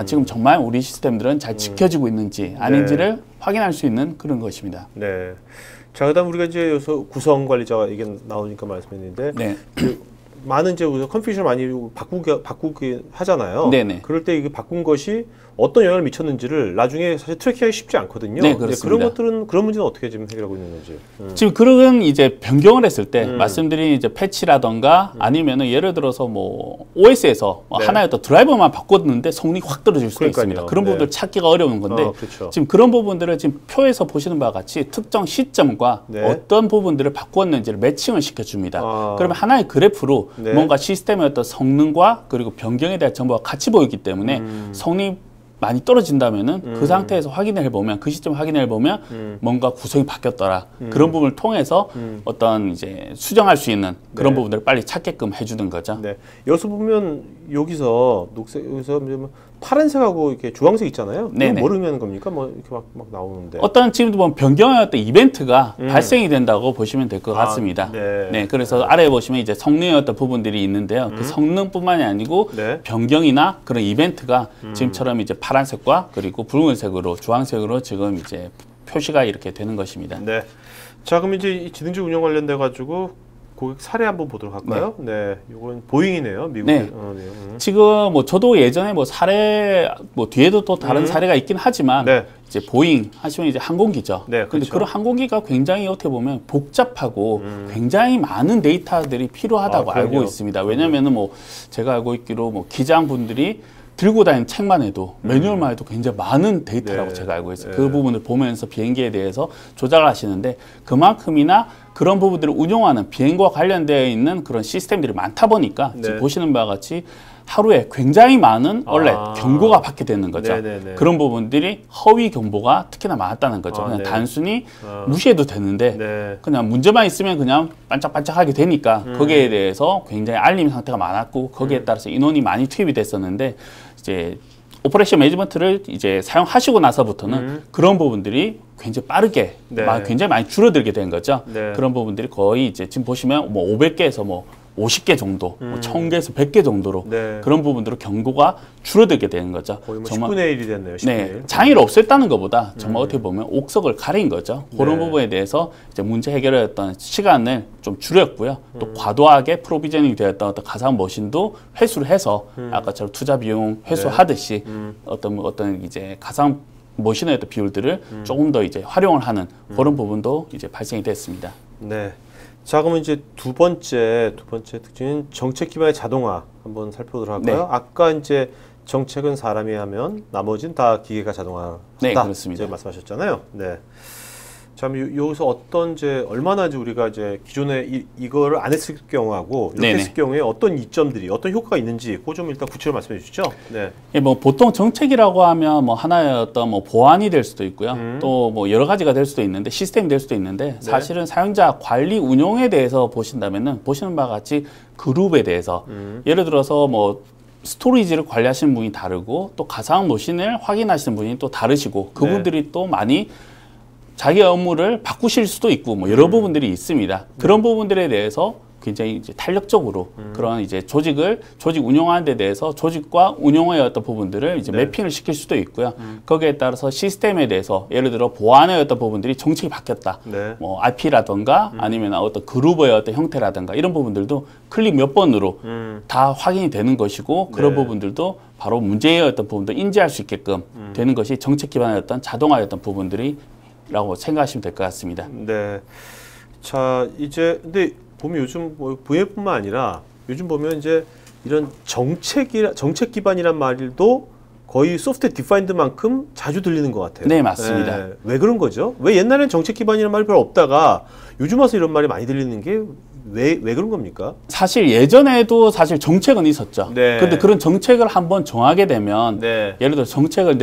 [SPEAKER 2] 지금 정말 우리 시스템들은 잘 지켜지고 있는지 아닌지를 확인할 수 있는 그런 것입니다.
[SPEAKER 1] 자, 그다음 우리가 이제 여기서 구성 관리자 얘기 나오니까 말씀했는데 많은 이제 컨피규레이션 많이 바꾸게 하잖아요.
[SPEAKER 2] 네네.
[SPEAKER 1] 그럴 때 이게 바꾼 것이 어떤 영향을 미쳤는지를 나중에 사실 트래킹하기 쉽지 않거든요.
[SPEAKER 2] 네, 그렇습니다.
[SPEAKER 1] 그런 것들은 그런 문제는 어떻게 지금 해결하고 있는 건지.
[SPEAKER 2] 지금 그런 이제 변경을 했을 때 말씀드린 이제 패치라던가 아니면은 예를 들어서 뭐 OS에서
[SPEAKER 1] 네.
[SPEAKER 2] 하나의 어떤 드라이버만 바꿨는데 성능이 확 떨어질 수도
[SPEAKER 1] 그러니까요.
[SPEAKER 2] 있습니다. 그런
[SPEAKER 1] 네.
[SPEAKER 2] 부분들 찾기가 어려운 건데
[SPEAKER 1] 그렇죠.
[SPEAKER 2] 지금 그런 부분들을 지금 표에서 보시는 바와 같이 특정 시점과
[SPEAKER 1] 네.
[SPEAKER 2] 어떤 부분들을 바꿨는지를 매칭을 시켜줍니다. 그러면 하나의 그래프로
[SPEAKER 1] 네.
[SPEAKER 2] 뭔가 시스템의 어떤 성능과 그리고 변경에 대한 정보가 같이 보이기 때문에 성능이 많이 떨어진다면은 그 상태에서 확인을 해보면 그 시점 확인을 해보면 뭔가 구성이 바뀌었더라 그런 부분을 통해서 어떤 이제 수정할 수 있는 그런
[SPEAKER 1] 네.
[SPEAKER 2] 부분들을 빨리 찾게끔 해주는 거죠.
[SPEAKER 1] 네. 여기서 보면 여기서 녹색 여기서 파란색하고 이렇게 주황색 있잖아요. 이건 뭘 의미하는 겁니까? 뭐 이렇게 막 나오는데.
[SPEAKER 2] 어떤 지금도 보면 변경의 어떤 이벤트가 발생이 된다고 보시면 될 것 같습니다.
[SPEAKER 1] 네.
[SPEAKER 2] 그래서 아래에 보시면 이제 성능의 어떤 부분들이 있는데요. 그 성능뿐만이 아니고
[SPEAKER 1] 네.
[SPEAKER 2] 변경이나 그런 이벤트가 지금처럼 이제 파란색과 그리고 붉은색으로 주황색으로 지금 이제 표시가 이렇게 되는 것입니다.
[SPEAKER 1] 네. 자, 그럼 이제 이 지능주 운영 관련돼 가지고 고객 사례 한번 보도록 할까요? 네. 이건 보잉이네요. 미국.
[SPEAKER 2] 네. 지금 뭐 저도 예전에 뭐 사례 뭐 뒤에도 또 다른 사례가 있긴 하지만
[SPEAKER 1] 네.
[SPEAKER 2] 이제 보잉 하시면 이제 항공기죠.
[SPEAKER 1] 네,
[SPEAKER 2] 근데
[SPEAKER 1] 그렇죠.
[SPEAKER 2] 그런 항공기가 굉장히 어떻게 보면 복잡하고 굉장히 많은 데이터들이 필요하다고 알고 있습니다. 왜냐면은 뭐 제가 알고 있기로 뭐 기장분들이 들고 다니는 책만 해도 매뉴얼만 해도 굉장히 많은 데이터라고
[SPEAKER 1] 네.
[SPEAKER 2] 제가 알고 있어요.
[SPEAKER 1] 네.
[SPEAKER 2] 그 부분을 보면서 비행기에 대해서 조작을 하시는데 그만큼이나 그런 부분들을 운용하는 비행과 관련되어 있는 그런 시스템들이 많다 보니까
[SPEAKER 1] 네.
[SPEAKER 2] 지금 보시는 바와 같이 하루에 굉장히 많은 원래 경보가 받게 되는 거죠.
[SPEAKER 1] 네네네.
[SPEAKER 2] 그런 부분들이 허위 경보가 특히나 많았다는 거죠. 그냥
[SPEAKER 1] 네.
[SPEAKER 2] 단순히 무시해도 되는데
[SPEAKER 1] 네.
[SPEAKER 2] 그냥 문제만 있으면 그냥 반짝반짝하게 되니까 거기에 대해서 굉장히 알림 상태가 많았고 거기에 따라서 인원이 많이 투입이 됐었는데 이제 오퍼레이션 매니지먼트를 이제 사용하시고 나서부터는 그런 부분들이 굉장히 빠르게
[SPEAKER 1] 네.
[SPEAKER 2] 굉장히 많이 줄어들게 된 거죠.
[SPEAKER 1] 네.
[SPEAKER 2] 그런 부분들이 거의 이제 지금 보시면 뭐 500개에서 뭐 50개 정도, 뭐 1000개에서 100개 정도로
[SPEAKER 1] 네.
[SPEAKER 2] 그런 부분들로 경고가 줄어들게 되는 거죠.
[SPEAKER 1] 거의 뭐 10분의 1이 됐네요. 10분의 1.
[SPEAKER 2] 네, 장애를 없앴다는 것보다 정말 어떻게 보면 옥석을 가린 거죠. 그런 부분에 대해서 이제 문제 해결의 어떤 시간을 좀 줄였고요. 또 과도하게 프로비저닝 되었던 어떤 가상 머신도 회수를 해서 아까처럼 투자 비용 회수하듯이 어떤 이제 가상 머신의 어떤 비율들을 조금 더 이제 활용을 하는 그런 부분도 이제 발생이 됐습니다.
[SPEAKER 1] 네. 자, 그러면 이제 두 번째 특징은 정책 기반의 자동화 한번 살펴보도록 할까요?
[SPEAKER 2] 네.
[SPEAKER 1] 아까 이제 정책은 사람이 하면 나머지는 다 기계가 자동화한다.
[SPEAKER 2] 네, 그렇습니다.
[SPEAKER 1] 이제 말씀하셨잖아요. 네. 자, 여기서 어떤 이제 얼마나 이제 우리가 이제 기존에 이거를 안 했을 경우하고 이렇게
[SPEAKER 2] 네네.
[SPEAKER 1] 했을 경우에 어떤 이점들이 어떤 효과가 있는지 그거 좀 일단 구체적으로 말씀해 주시죠. 네.
[SPEAKER 2] 예, 뭐 보통 정책이라고 하면 뭐 하나의 어떤 뭐 보안이 될 수도 있고요. 또 뭐 여러 가지가 될 수도 있는데 시스템이 될 수도 있는데 사실은 사용자 관리 운용에 대해서 보신다면은 보시는 바와 같이 그룹에 대해서 예를 들어서 뭐 스토리지를 관리하시는 분이 다르고 또 가상 머신을 확인하시는 분이 또 다르시고 그분들이 또 많이 자기 업무를 바꾸실 수도 있고 뭐 여러 부분들이 있습니다. 그런 부분들에 대해서 굉장히 이제 탄력적으로 그런 이제 조직 운영하는 데 대해서 조직과 운영의 어떤 부분들을 이제 매핑을 시킬 수도 있고요. 거기에 따라서 시스템에 대해서 예를 들어 보안의 어떤 부분들이 정책이 바뀌었다.
[SPEAKER 1] 네.
[SPEAKER 2] 뭐 IP라든가 아니면 어떤 그룹의 어떤 형태라든가 이런 부분들도 클릭 몇 번으로 다 확인이 되는 것이고 그런
[SPEAKER 1] 네.
[SPEAKER 2] 부분들도 바로 문제의 어떤 부분도 인지할 수 있게끔 되는 것이 정책 기반의 어떤 자동화의 어떤 부분들이라고 생각하시면 될 것 같습니다.
[SPEAKER 1] 네. 자, 이제 근데 보면 요즘 뭐 VM뿐만 아니라 요즘 보면 이제 이런 정책 기반이란 말도 거의 소프트웨어 디파인드만큼 자주 들리는 것 같아요.
[SPEAKER 2] 네, 맞습니다.
[SPEAKER 1] 네. 왜 그런 거죠? 왜 옛날에는 정책 기반이라는 말이 별로 없다가 요즘 와서 이런 말이 많이 들리는 게 왜 그런 겁니까?
[SPEAKER 2] 사실 예전에도 사실 정책은 있었죠.
[SPEAKER 1] 네.
[SPEAKER 2] 근데 그런 정책을 한번 정하게 되면
[SPEAKER 1] 네.
[SPEAKER 2] 예를 들어 정책을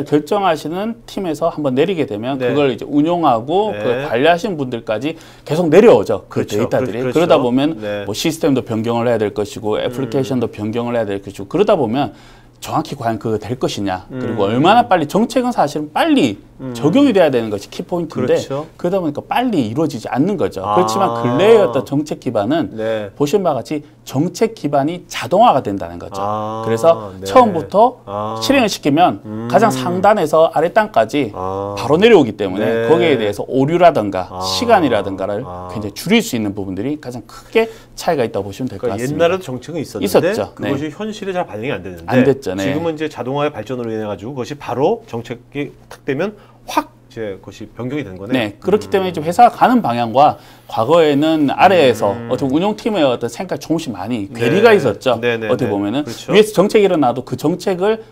[SPEAKER 2] 결정하시는 팀에서 한번 내리게 되면
[SPEAKER 1] 네.
[SPEAKER 2] 그걸 이제 운용하고
[SPEAKER 1] 네.
[SPEAKER 2] 그걸 관리하시는 분들까지 계속 내려오죠. 그
[SPEAKER 1] 그렇죠.
[SPEAKER 2] 데이터들이.
[SPEAKER 1] 그렇죠.
[SPEAKER 2] 그러다 보면
[SPEAKER 1] 네.
[SPEAKER 2] 뭐 시스템도 변경을 해야 될 것이고 애플리케이션도 변경을 해야 될 것이고 그러다 보면 정확히 과연 그거 될 것이냐 그리고 얼마나 빨리 정책은 사실은 빨리 적용이 돼야 되는 것이 키포인트인데
[SPEAKER 1] 그렇죠.
[SPEAKER 2] 그러다 보니까 빨리 이루어지지 않는 거죠. 그렇지만 근래의 어떤 정책 기반은
[SPEAKER 1] 네.
[SPEAKER 2] 보신 바와 같이 정책 기반이 자동화가 된다는 거죠. 그래서
[SPEAKER 1] 네.
[SPEAKER 2] 처음부터 실행을 시키면 가장 상단에서 아래 단까지 바로 내려오기 때문에
[SPEAKER 1] 네.
[SPEAKER 2] 거기에 대해서 오류라든가 시간이라든가를 굉장히 줄일 수 있는 부분들이 가장 크게 차이가 있다고 보시면 될 것
[SPEAKER 1] 그러니까
[SPEAKER 2] 같습니다.
[SPEAKER 1] 옛날에도 정책은 있었는데
[SPEAKER 2] 있었죠.
[SPEAKER 1] 그것이
[SPEAKER 2] 네.
[SPEAKER 1] 현실에 잘 반영이 안 됐는데
[SPEAKER 2] 안 됐죠. 네.
[SPEAKER 1] 지금은 이제 자동화의 발전으로 인해 가지고 그것이 바로 정책이 탁 되면 확 이제 그것이 변경이 된 거네요.
[SPEAKER 2] 네, 그렇기 때문에 이제 회사가 가는 방향과 과거에는 아래에서 어떤 운용팀의 어떤 생각이 조금씩 많이 괴리가 있었죠. 어떻게 보면은
[SPEAKER 1] 그렇죠.
[SPEAKER 2] 위에서 정책이 일어나도 그 정책을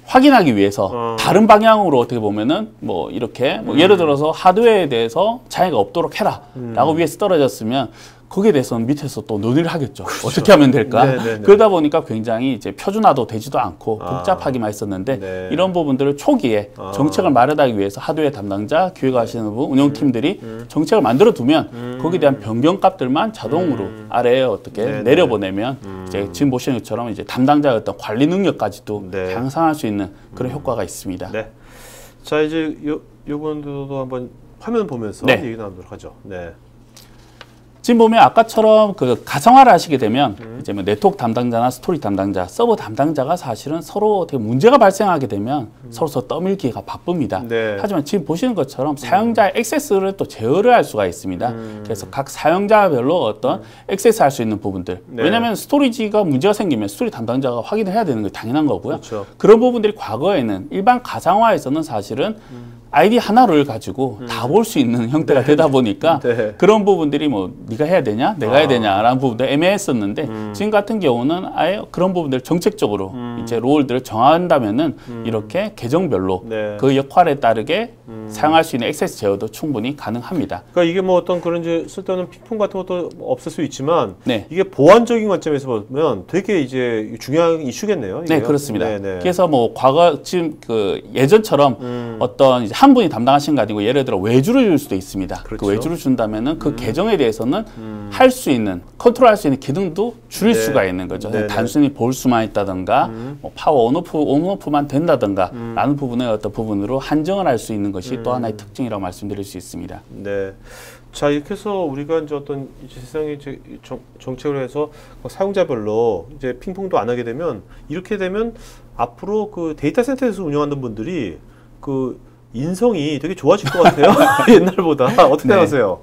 [SPEAKER 2] 확인하기 위해서 다른 방향으로 어떻게 보면은 뭐 이렇게 뭐 예를 들어서 하드웨어에 대해서 장애가 없도록 해라라고 위에서 떨어졌으면 거기에 대해서는 밑에서 또 논의를 하겠죠. 그렇죠. 어떻게 하면 될까? 네네네. 그러다 보니까 굉장히 이제 표준화도 되지도 않고 복잡하기만 했었는데
[SPEAKER 1] 네.
[SPEAKER 2] 이런 부분들을 초기에 정책을 마련하기 위해서 하드웨어 담당자, 기획하시는 분, 운영팀들이 정책을 만들어 두면 거기에 대한 변경값들만 자동으로 아래에 어떻게 내려보내면 이제 지금 보시는 것처럼 이제 담당자의 어떤 관리 능력까지도 향상할 수 있는 그런 효과가 있습니다.
[SPEAKER 1] 네. 자, 이제 요번도 한번 화면 보면서 얘기 나누도록 하죠. 네.
[SPEAKER 2] 지금 보면 아까처럼 그 가상화를 하시게 되면 이제 뭐 네트워크 담당자나 스토리 담당자, 서버 담당자가 사실은 서로 어떻게 문제가 발생하게 되면 서로 떠밀기가 바쁩니다.
[SPEAKER 1] 네.
[SPEAKER 2] 하지만 지금 보시는 것처럼 사용자의 액세스를 또 제어를 할 수가 있습니다. 그래서 각 사용자별로 어떤 액세스할 수 있는 부분들. 왜냐하면 스토리지가 문제가 생기면 스토리 담당자가 확인을 해야 되는 게 당연한 거고요.
[SPEAKER 1] 그렇죠.
[SPEAKER 2] 그런 부분들이 과거에는 일반 가상화에서는 사실은 아이디 하나를 가지고 다 볼 수 있는 형태가 되다 보니까 그런 부분들이 뭐 네가 해야 되냐 내가 해야 되냐라는 부분도 애매했었는데 지금 같은 경우는 아예 그런 부분들 정책적으로 이제 롤들을 정한다면은 이렇게 계정별로 그 역할에 따르게 사용할 수 있는 액세스 제어도 충분히 가능합니다.
[SPEAKER 1] 그러니까 이게 뭐 어떤 그런 이제 쓸데없는 핑퐁 같은 것도 없을 수 있지만 이게 보안적인 관점에서 보면 되게 이제 중요한 이슈겠네요. 이게요?
[SPEAKER 2] 네, 그렇습니다. 그래서 뭐 과거 지금 그 예전처럼 어떤 이제 한 분이 담당하신 거 아니고 예를 들어 외주를 줄 수도 있습니다.
[SPEAKER 1] 그렇죠.
[SPEAKER 2] 그 외주를 준다면은 그 계정에 대해서는 할 수 있는 컨트롤할 수 있는 기능도 줄일 수가 있는 거죠. 단순히 볼 수만 있다든가 뭐 파워 온오프만 된다든가 라는 부분의 어떤 부분으로 한정을 할 수 있는 것이 또 하나의 특징이라고 말씀드릴 수 있습니다.
[SPEAKER 1] 네. 자, 이렇게 해서 우리가 이제 어떤 이제 세상에 이제 정책을 해서 사용자별로 이제 핑퐁도 안 하게 되면 이렇게 되면 앞으로 그 데이터 센터에서 운영하는 분들이 그 인성이 되게 좋아질 것 같아요. 옛날보다. 어떻게 생각하세요?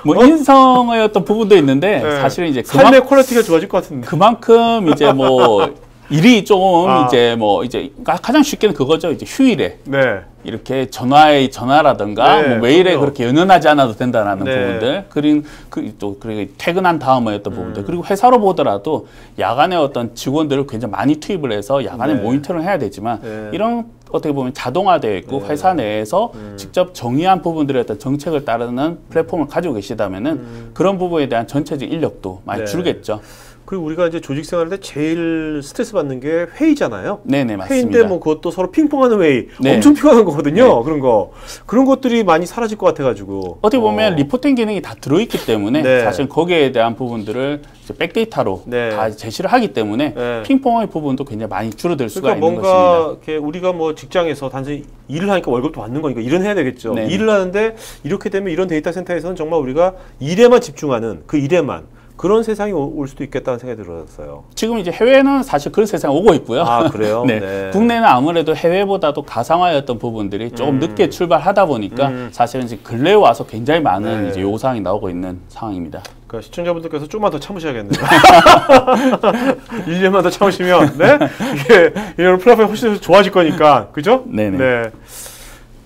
[SPEAKER 2] 뭐 인성의 어떤 부분도 있는데 사실은 이제
[SPEAKER 1] 삶의 퀄리티가 좋아질 것 같은데.
[SPEAKER 2] 그만큼 이제 뭐 일이 좀 이제 뭐 이제 가장 쉽게는 그거죠. 이제 휴일에 이렇게 전화라든가 뭐 메일에
[SPEAKER 1] 그럼요.
[SPEAKER 2] 그렇게 연연하지 않아도 된다라는 부분들, 그리고 퇴근한 다음에 어떤 부분들, 그리고 회사로 보더라도 야간에 어떤 직원들을 굉장히 많이 투입을 해서 야간에 모니터링을 해야 되지만 이런 어떻게 보면 자동화되어 있고 회사 내에서 직접 정의한 부분들의 어떤 정책을 따르는 플랫폼을 가지고 계시다면은 그런 부분에 대한 전체적 인력도 많이 줄겠죠.
[SPEAKER 1] 그리고 우리가 이제 조직 생활할 때 제일 스트레스 받는 게 회의잖아요.
[SPEAKER 2] 네네, 맞습니다.
[SPEAKER 1] 회의인데 뭐 그것도 서로 핑퐁하는 회의 엄청 피곤한 거거든요. 그런 것들이 많이 사라질 것 같아가지고
[SPEAKER 2] 어떻게 보면 리포팅 기능이 다 들어있기 때문에 사실 거기에 대한 부분들을 이제 백데이터로 다 제시를 하기 때문에 핑퐁의 부분도 굉장히 많이 줄어들 수가 있는 것입니다.
[SPEAKER 1] 뭔가 이렇게 우리가 뭐 직장에서 단순히 일을 하니까 월급도 받는 거니까 일은 해야 되겠죠. 일을 하는데 이렇게 되면 이런 데이터 센터에서는 정말 우리가 일에만 집중하는 그 일에만 그런 세상이 올 수도 있겠다는 생각이 들었어요.
[SPEAKER 2] 지금 이제 해외는 사실 그런 세상이 오고 있고요.
[SPEAKER 1] 아, 그래요?
[SPEAKER 2] 국내는 아무래도 해외보다도 가상화였던 부분들이 조금 늦게 출발하다 보니까 사실은 이제 근래에 와서 굉장히 많은 이제 요구사항이 나오고 있는 상황입니다.
[SPEAKER 1] 그러니까 시청자분들께서 좀만 더 참으셔야겠네요. 1년만 더 참으시면 이게 이런 플랫폼이 훨씬 좋아질 거니까. 그죠?
[SPEAKER 2] 네네.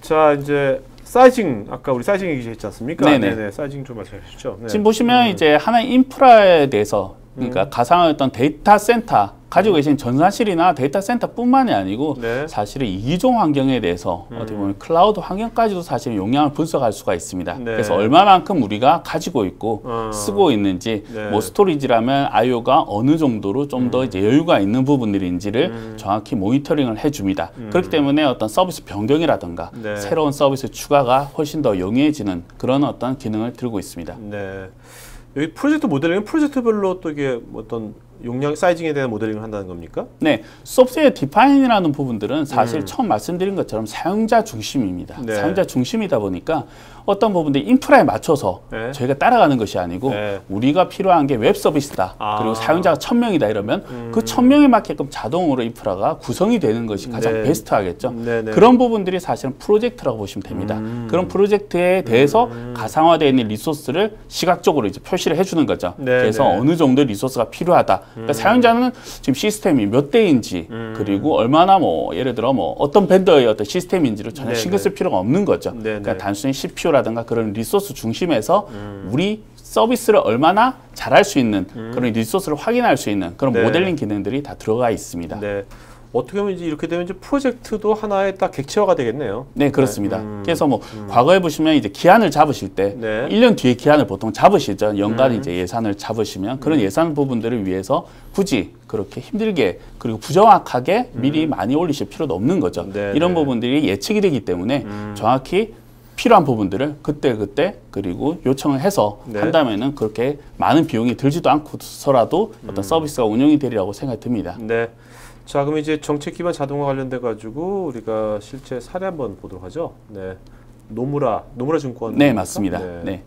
[SPEAKER 1] 자, 이제 사이징, 아까 우리 사이징 얘기했지 않습니까?
[SPEAKER 2] 네네.
[SPEAKER 1] 사이징 좀 말씀해 주시죠.
[SPEAKER 2] 지금 보시면 이제 하나의 인프라에 대해서 그러니까 가상의 어떤 데이터 센터 가지고 계신 전산실이나 데이터 센터뿐만이 아니고 사실은 이기종 환경에 대해서 어떻게 보면 클라우드 환경까지도 사실 용량을 분석할 수가 있습니다. 그래서 얼마만큼 우리가 가지고 있고 쓰고 있는지 뭐 스토리지라면 I/O가 어느 정도로 좀 더 이제 여유가 있는 부분들인지를 정확히 모니터링을 해줍니다. 그렇기 때문에 어떤 서비스 변경이라든가 새로운 서비스 추가가 훨씬 더 용이해지는 그런 어떤 기능을 들고 있습니다.
[SPEAKER 1] 여기 프로젝트 모델링은 프로젝트별로 또 이게 어떤 용량 사이징에 대한 모델링을 한다는 겁니까?
[SPEAKER 2] 네, 소프트웨어 디파인이라는 부분들은 사실 처음 말씀드린 것처럼 사용자 중심입니다.
[SPEAKER 1] 네.
[SPEAKER 2] 사용자 중심이다 보니까 어떤 부분들이 인프라에 맞춰서
[SPEAKER 1] 네.
[SPEAKER 2] 저희가 따라가는 것이 아니고
[SPEAKER 1] 네.
[SPEAKER 2] 우리가 필요한 게 웹 서비스다. 그리고 사용자가 1000명이다 이러면 그 1000명에 맞게끔 자동으로 인프라가 구성이 되는 것이 가장
[SPEAKER 1] 네.
[SPEAKER 2] 베스트하겠죠.
[SPEAKER 1] 네, 네.
[SPEAKER 2] 그런 부분들이 사실은 프로젝트라고 보시면 됩니다. 그런 프로젝트에 대해서 가상화되어 있는 리소스를 시각적으로 이제 표시를 해주는 거죠.
[SPEAKER 1] 네,
[SPEAKER 2] 그래서
[SPEAKER 1] 네.
[SPEAKER 2] 어느 정도 리소스가 필요하다. 그러니까 사용자는 지금 시스템이 몇 대인지 그리고 얼마나 뭐 예를 들어 뭐 어떤 벤더의 어떤 시스템인지를 전혀
[SPEAKER 1] 네,
[SPEAKER 2] 신경 쓸 필요가 없는 거죠.
[SPEAKER 1] 네,
[SPEAKER 2] 그러니까
[SPEAKER 1] 네.
[SPEAKER 2] 단순히 CPU라든가 그런 리소스 중심에서 우리 서비스를 얼마나 잘할 수 있는 그런 리소스를 확인할 수 있는 그런
[SPEAKER 1] 네.
[SPEAKER 2] 모델링 기능들이 다 들어가 있습니다.
[SPEAKER 1] 네. 어떻게 보면 이제 이렇게 되면 이제 프로젝트도 하나의 딱 객체화가 되겠네요.
[SPEAKER 2] 네, 그렇습니다. 그래서 뭐 과거에 보시면 이제 기한을 잡으실 때
[SPEAKER 1] 네.
[SPEAKER 2] 1년 뒤에 기한을 보통 잡으시죠. 연간 이제 예산을 잡으시면 그런 예산 부분들을 위해서 굳이 그렇게 힘들게 그리고 부정확하게 미리 많이 올리실 필요도 없는 거죠.
[SPEAKER 1] 네,
[SPEAKER 2] 이런
[SPEAKER 1] 네.
[SPEAKER 2] 부분들이 예측이 되기 때문에 정확히 필요한 부분들을 그때 그리고 요청을 해서
[SPEAKER 1] 네.
[SPEAKER 2] 한다면은 그렇게 많은 비용이 들지도 않고서라도 어떤 서비스가 운영이 되리라고 생각이 듭니다.
[SPEAKER 1] 네. 자, 그럼 이제 정책 기반 자동화 관련돼 가지고 우리가 실제 사례 한번 보도록 하죠. 네. 노무라 증권.
[SPEAKER 2] 네, 맞습니다.
[SPEAKER 1] 네.
[SPEAKER 2] 네.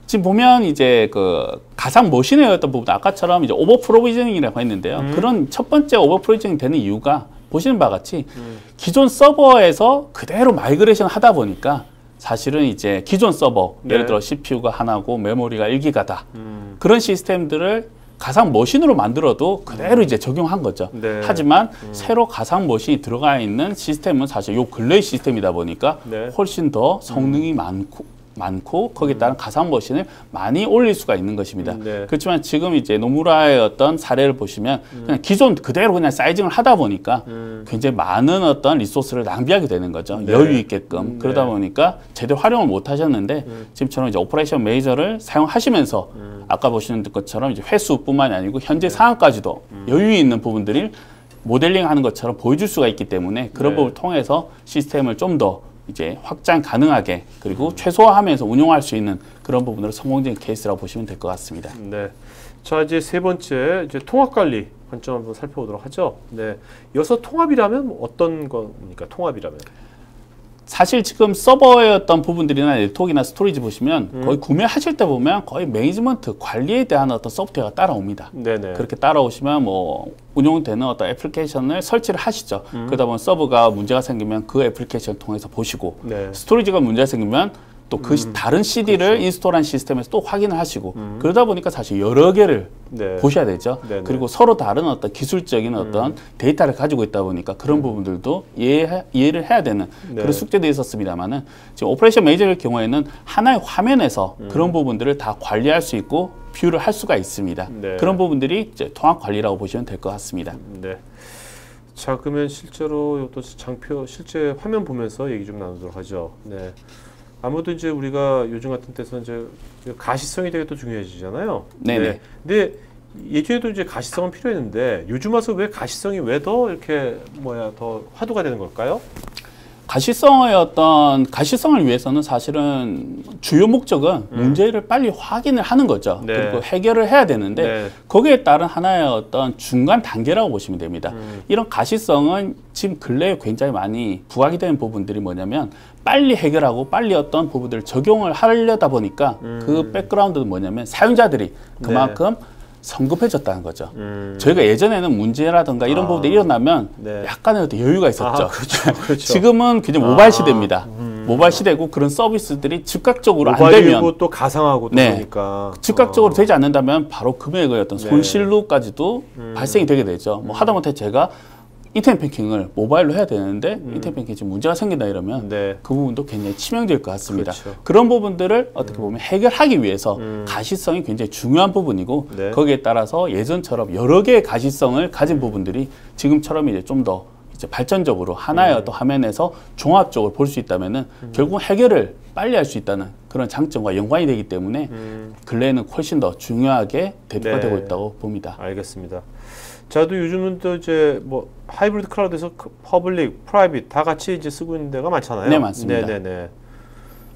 [SPEAKER 2] 지금 보면 이제 그 가상 머신의 어떤 부분 아까처럼 이제 오버 프로비저닝이라고 했는데요. 그런 첫 번째 오버 프로비저닝 되는 이유가 보시는 바와 같이 기존 서버에서 그대로 마이그레이션 하다 보니까 사실은 이제 기존 서버
[SPEAKER 1] 네.
[SPEAKER 2] 예를 들어 CPU가 하나고 메모리가 1기가다. 그런 시스템들을 가상 머신으로 만들어도 그대로 이제 적용한 거죠.
[SPEAKER 1] 네.
[SPEAKER 2] 하지만 새로 가상 머신이 들어가 있는 시스템은 사실 요 근래의 시스템이다 보니까
[SPEAKER 1] 네.
[SPEAKER 2] 훨씬 더 성능이 많고 거기에 따른 가상 머신을 많이 올릴 수가 있는 것입니다.
[SPEAKER 1] 네.
[SPEAKER 2] 그렇지만 지금 이제 노무라의 어떤 사례를 보시면 그냥 기존 그대로 그냥 사이징을 하다 보니까 굉장히 많은 어떤 리소스를 낭비하게 되는 거죠.
[SPEAKER 1] 네.
[SPEAKER 2] 여유 있게끔. 그러다
[SPEAKER 1] 네.
[SPEAKER 2] 보니까 제대로 활용을 못 하셨는데 지금처럼 이제 오퍼레이션 매니저를 사용하시면서 아까 보시는 것처럼 이제 회수뿐만이 아니고 현재 상황까지도 여유 있는 부분들을 모델링 하는 것처럼 보여줄 수가 있기 때문에 그런
[SPEAKER 1] 네.
[SPEAKER 2] 부분을 통해서 시스템을 좀 더 이제 확장 가능하게 그리고 최소화하면서 운용할 수 있는 그런 부분으로 성공적인 케이스라고 보시면 될 것 같습니다.
[SPEAKER 1] 네. 자, 이제 세 번째 이제 통합 관리 관점 한번 살펴보도록 하죠. 네. 여기서 통합이라면 어떤 겁니까? 통합이라면.
[SPEAKER 2] 사실 지금 서버의 어떤 부분들이나 네트워크나 스토리지 보시면 거의 구매하실 때 보면 거의 매니지먼트 관리에 대한 어떤 소프트웨어가 따라옵니다.
[SPEAKER 1] 네네.
[SPEAKER 2] 그렇게 따라오시면 뭐 운용되는 어떤 애플리케이션을 설치를 하시죠. 그러다 보면 서버가 문제가 생기면 그 애플리케이션을 통해서 보시고
[SPEAKER 1] 네.
[SPEAKER 2] 스토리지가 문제가 생기면 또 그 다른 CD를
[SPEAKER 1] 그렇죠.
[SPEAKER 2] 인스톨한 시스템에서 또 확인을 하시고 그러다 보니까 사실 여러 개를
[SPEAKER 1] 네.
[SPEAKER 2] 보셔야 되죠.
[SPEAKER 1] 네네.
[SPEAKER 2] 그리고 서로 다른 어떤 기술적인 어떤 데이터를 가지고 있다 보니까 그런 부분들도 이해를 해야 되는
[SPEAKER 1] 네.
[SPEAKER 2] 그런 숙제도 있었습니다만은 지금 오퍼레이션 매니저의 경우에는 하나의 화면에서 그런 부분들을 다 관리할 수 있고 뷰를 할 수가 있습니다.
[SPEAKER 1] 네.
[SPEAKER 2] 그런 부분들이 이제 통합 관리라고 보시면 될 것 같습니다.
[SPEAKER 1] 네. 자, 그러면 실제로 이것도 장표 실제 화면 보면서 얘기 좀 나누도록 하죠. 네. 아무래도 이제 우리가 요즘 같은 때서 이제 가시성이 되게 또 중요해지잖아요.
[SPEAKER 2] 네네.
[SPEAKER 1] 네. 근데 예전에도 이제 가시성은 필요했는데 요즘 와서 왜 가시성이 왜 더 이렇게 더 화두가 되는 걸까요?
[SPEAKER 2] 가시성을 위해서는 사실은 주요 목적은 문제를 빨리 확인을 하는 거죠.
[SPEAKER 1] 네.
[SPEAKER 2] 그리고 해결을 해야 되는데
[SPEAKER 1] 네.
[SPEAKER 2] 거기에 따른 하나의 어떤 중간 단계라고 보시면 됩니다. 이런 가시성은 지금 근래에 굉장히 많이 부각이 되는 부분들이 뭐냐면 빨리 해결하고 빨리 어떤 부분들을 적용을 하려다 보니까 그 백그라운드는 뭐냐면 사용자들이 그만큼 성급해졌다는 거죠. 저희가 예전에는 문제라든가 이런 부분들이 일어나면
[SPEAKER 1] 네.
[SPEAKER 2] 약간의 어떤 여유가 있었죠.
[SPEAKER 1] 그렇죠. 그렇죠.
[SPEAKER 2] 지금은 그냥 모바일 시대입니다. 모바일 시대고 그런 서비스들이 즉각적으로 안
[SPEAKER 1] 모바일이고
[SPEAKER 2] 되면
[SPEAKER 1] 또 가상하고 또
[SPEAKER 2] 네.
[SPEAKER 1] 그러니까
[SPEAKER 2] 즉각적으로 되지 않는다면 바로 금액의 어떤
[SPEAKER 1] 네.
[SPEAKER 2] 손실로까지도 발생이 되게 되죠. 뭐 하다못해 제가 인터넷 뱅킹을 모바일로 해야 되는데 인터넷 뱅킹 지금 문제가 생긴다 이러면
[SPEAKER 1] 네.
[SPEAKER 2] 그 부분도 굉장히 치명적일 것 같습니다.
[SPEAKER 1] 그렇죠.
[SPEAKER 2] 그런 부분들을 어떻게 보면 해결하기 위해서 가시성이 굉장히 중요한 부분이고
[SPEAKER 1] 네.
[SPEAKER 2] 거기에 따라서 예전처럼 여러 개의 가시성을 가진 부분들이 지금처럼 이제 좀 더 이제 발전적으로 하나의 어떤 화면에서 종합적으로 볼 수 있다면은 결국 해결을 빨리 할 수 있다는 그런 장점과 연관이 되기 때문에 근래에는 훨씬 더 중요하게 대두가
[SPEAKER 1] 네.
[SPEAKER 2] 되고 있다고 봅니다.
[SPEAKER 1] 알겠습니다. 자, 또 요즘은 또 이제 뭐 하이브리드 클라우드에서 퍼블릭, 프라이빗 다 같이 이제 쓰고 있는 데가 많잖아요.
[SPEAKER 2] 네, 맞습니다.
[SPEAKER 1] 네네네.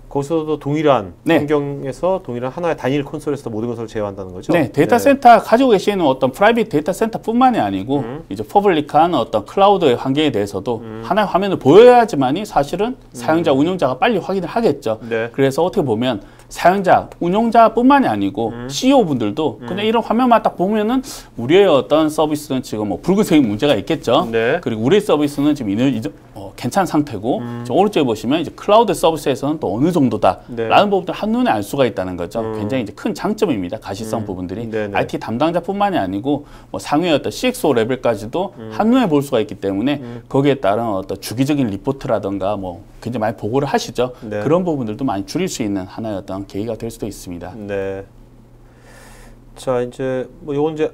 [SPEAKER 1] 거기서도 동일한
[SPEAKER 2] 네.
[SPEAKER 1] 환경에서 동일한 하나의 단일 콘솔에서 모든 것을 제어한다는 거죠?
[SPEAKER 2] 네, 데이터 센터 가지고 계시는 어떤 프라이빗 데이터 센터뿐만이 아니고 이제 퍼블릭한 어떤 클라우드의 환경에 대해서도 하나의 화면을 보여야지만이 사실은 사용자, 운용자가 빨리 확인을 하겠죠.
[SPEAKER 1] 네.
[SPEAKER 2] 그래서 어떻게 보면 사용자, 운용자뿐만이 아니고 CEO 분들도 그냥 이런 화면만 딱 보면은 우리의 어떤 서비스는 지금 뭐 붉은색이 문제가 있겠죠.
[SPEAKER 1] 네.
[SPEAKER 2] 그리고 우리의 서비스는 지금 괜찮은 상태고 오른쪽에 보시면 이제 클라우드 서비스에서는 또 어느 정도다 라는 부분들 한눈에 알 수가 있다는 거죠. 굉장히 이제 큰 장점입니다. 가시성 부분들이.
[SPEAKER 1] 네네.
[SPEAKER 2] IT 담당자뿐만이 아니고 뭐 상위의 어떤 CXO 레벨까지도 한눈에 볼 수가 있기 때문에 거기에 따른 어떤 주기적인 리포트라든가 뭐 굉장히 많이 보고를 하시죠.
[SPEAKER 1] 네.
[SPEAKER 2] 그런 부분들도 많이 줄일 수 있는 하나의 어떤 계기가 될 수도 있습니다.
[SPEAKER 1] 네. 자, 이제 뭐 요건 이제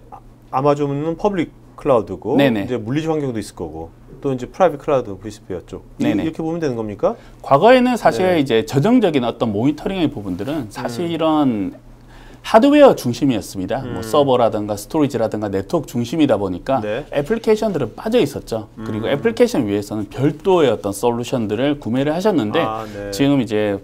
[SPEAKER 1] 아마존은 퍼블릭 클라우드고
[SPEAKER 2] 네네.
[SPEAKER 1] 이제 물리적 환경도 있을 거고 또 이제 프라이빗 클라우드 VCP였 쪽. 이렇게 보면 되는 겁니까?
[SPEAKER 2] 과거에는 사실
[SPEAKER 1] 네.
[SPEAKER 2] 이제 전형적인 어떤 모니터링의 부분들은 사실 이런 하드웨어 중심이었습니다. 뭐 서버라든가 스토리지라든가 네트워크 중심이다 보니까
[SPEAKER 1] 네.
[SPEAKER 2] 애플리케이션들은 빠져 있었죠. 그리고 애플리케이션 위해서는 별도의 어떤 솔루션들을 구매를 하셨는데
[SPEAKER 1] 네.
[SPEAKER 2] 지금 이제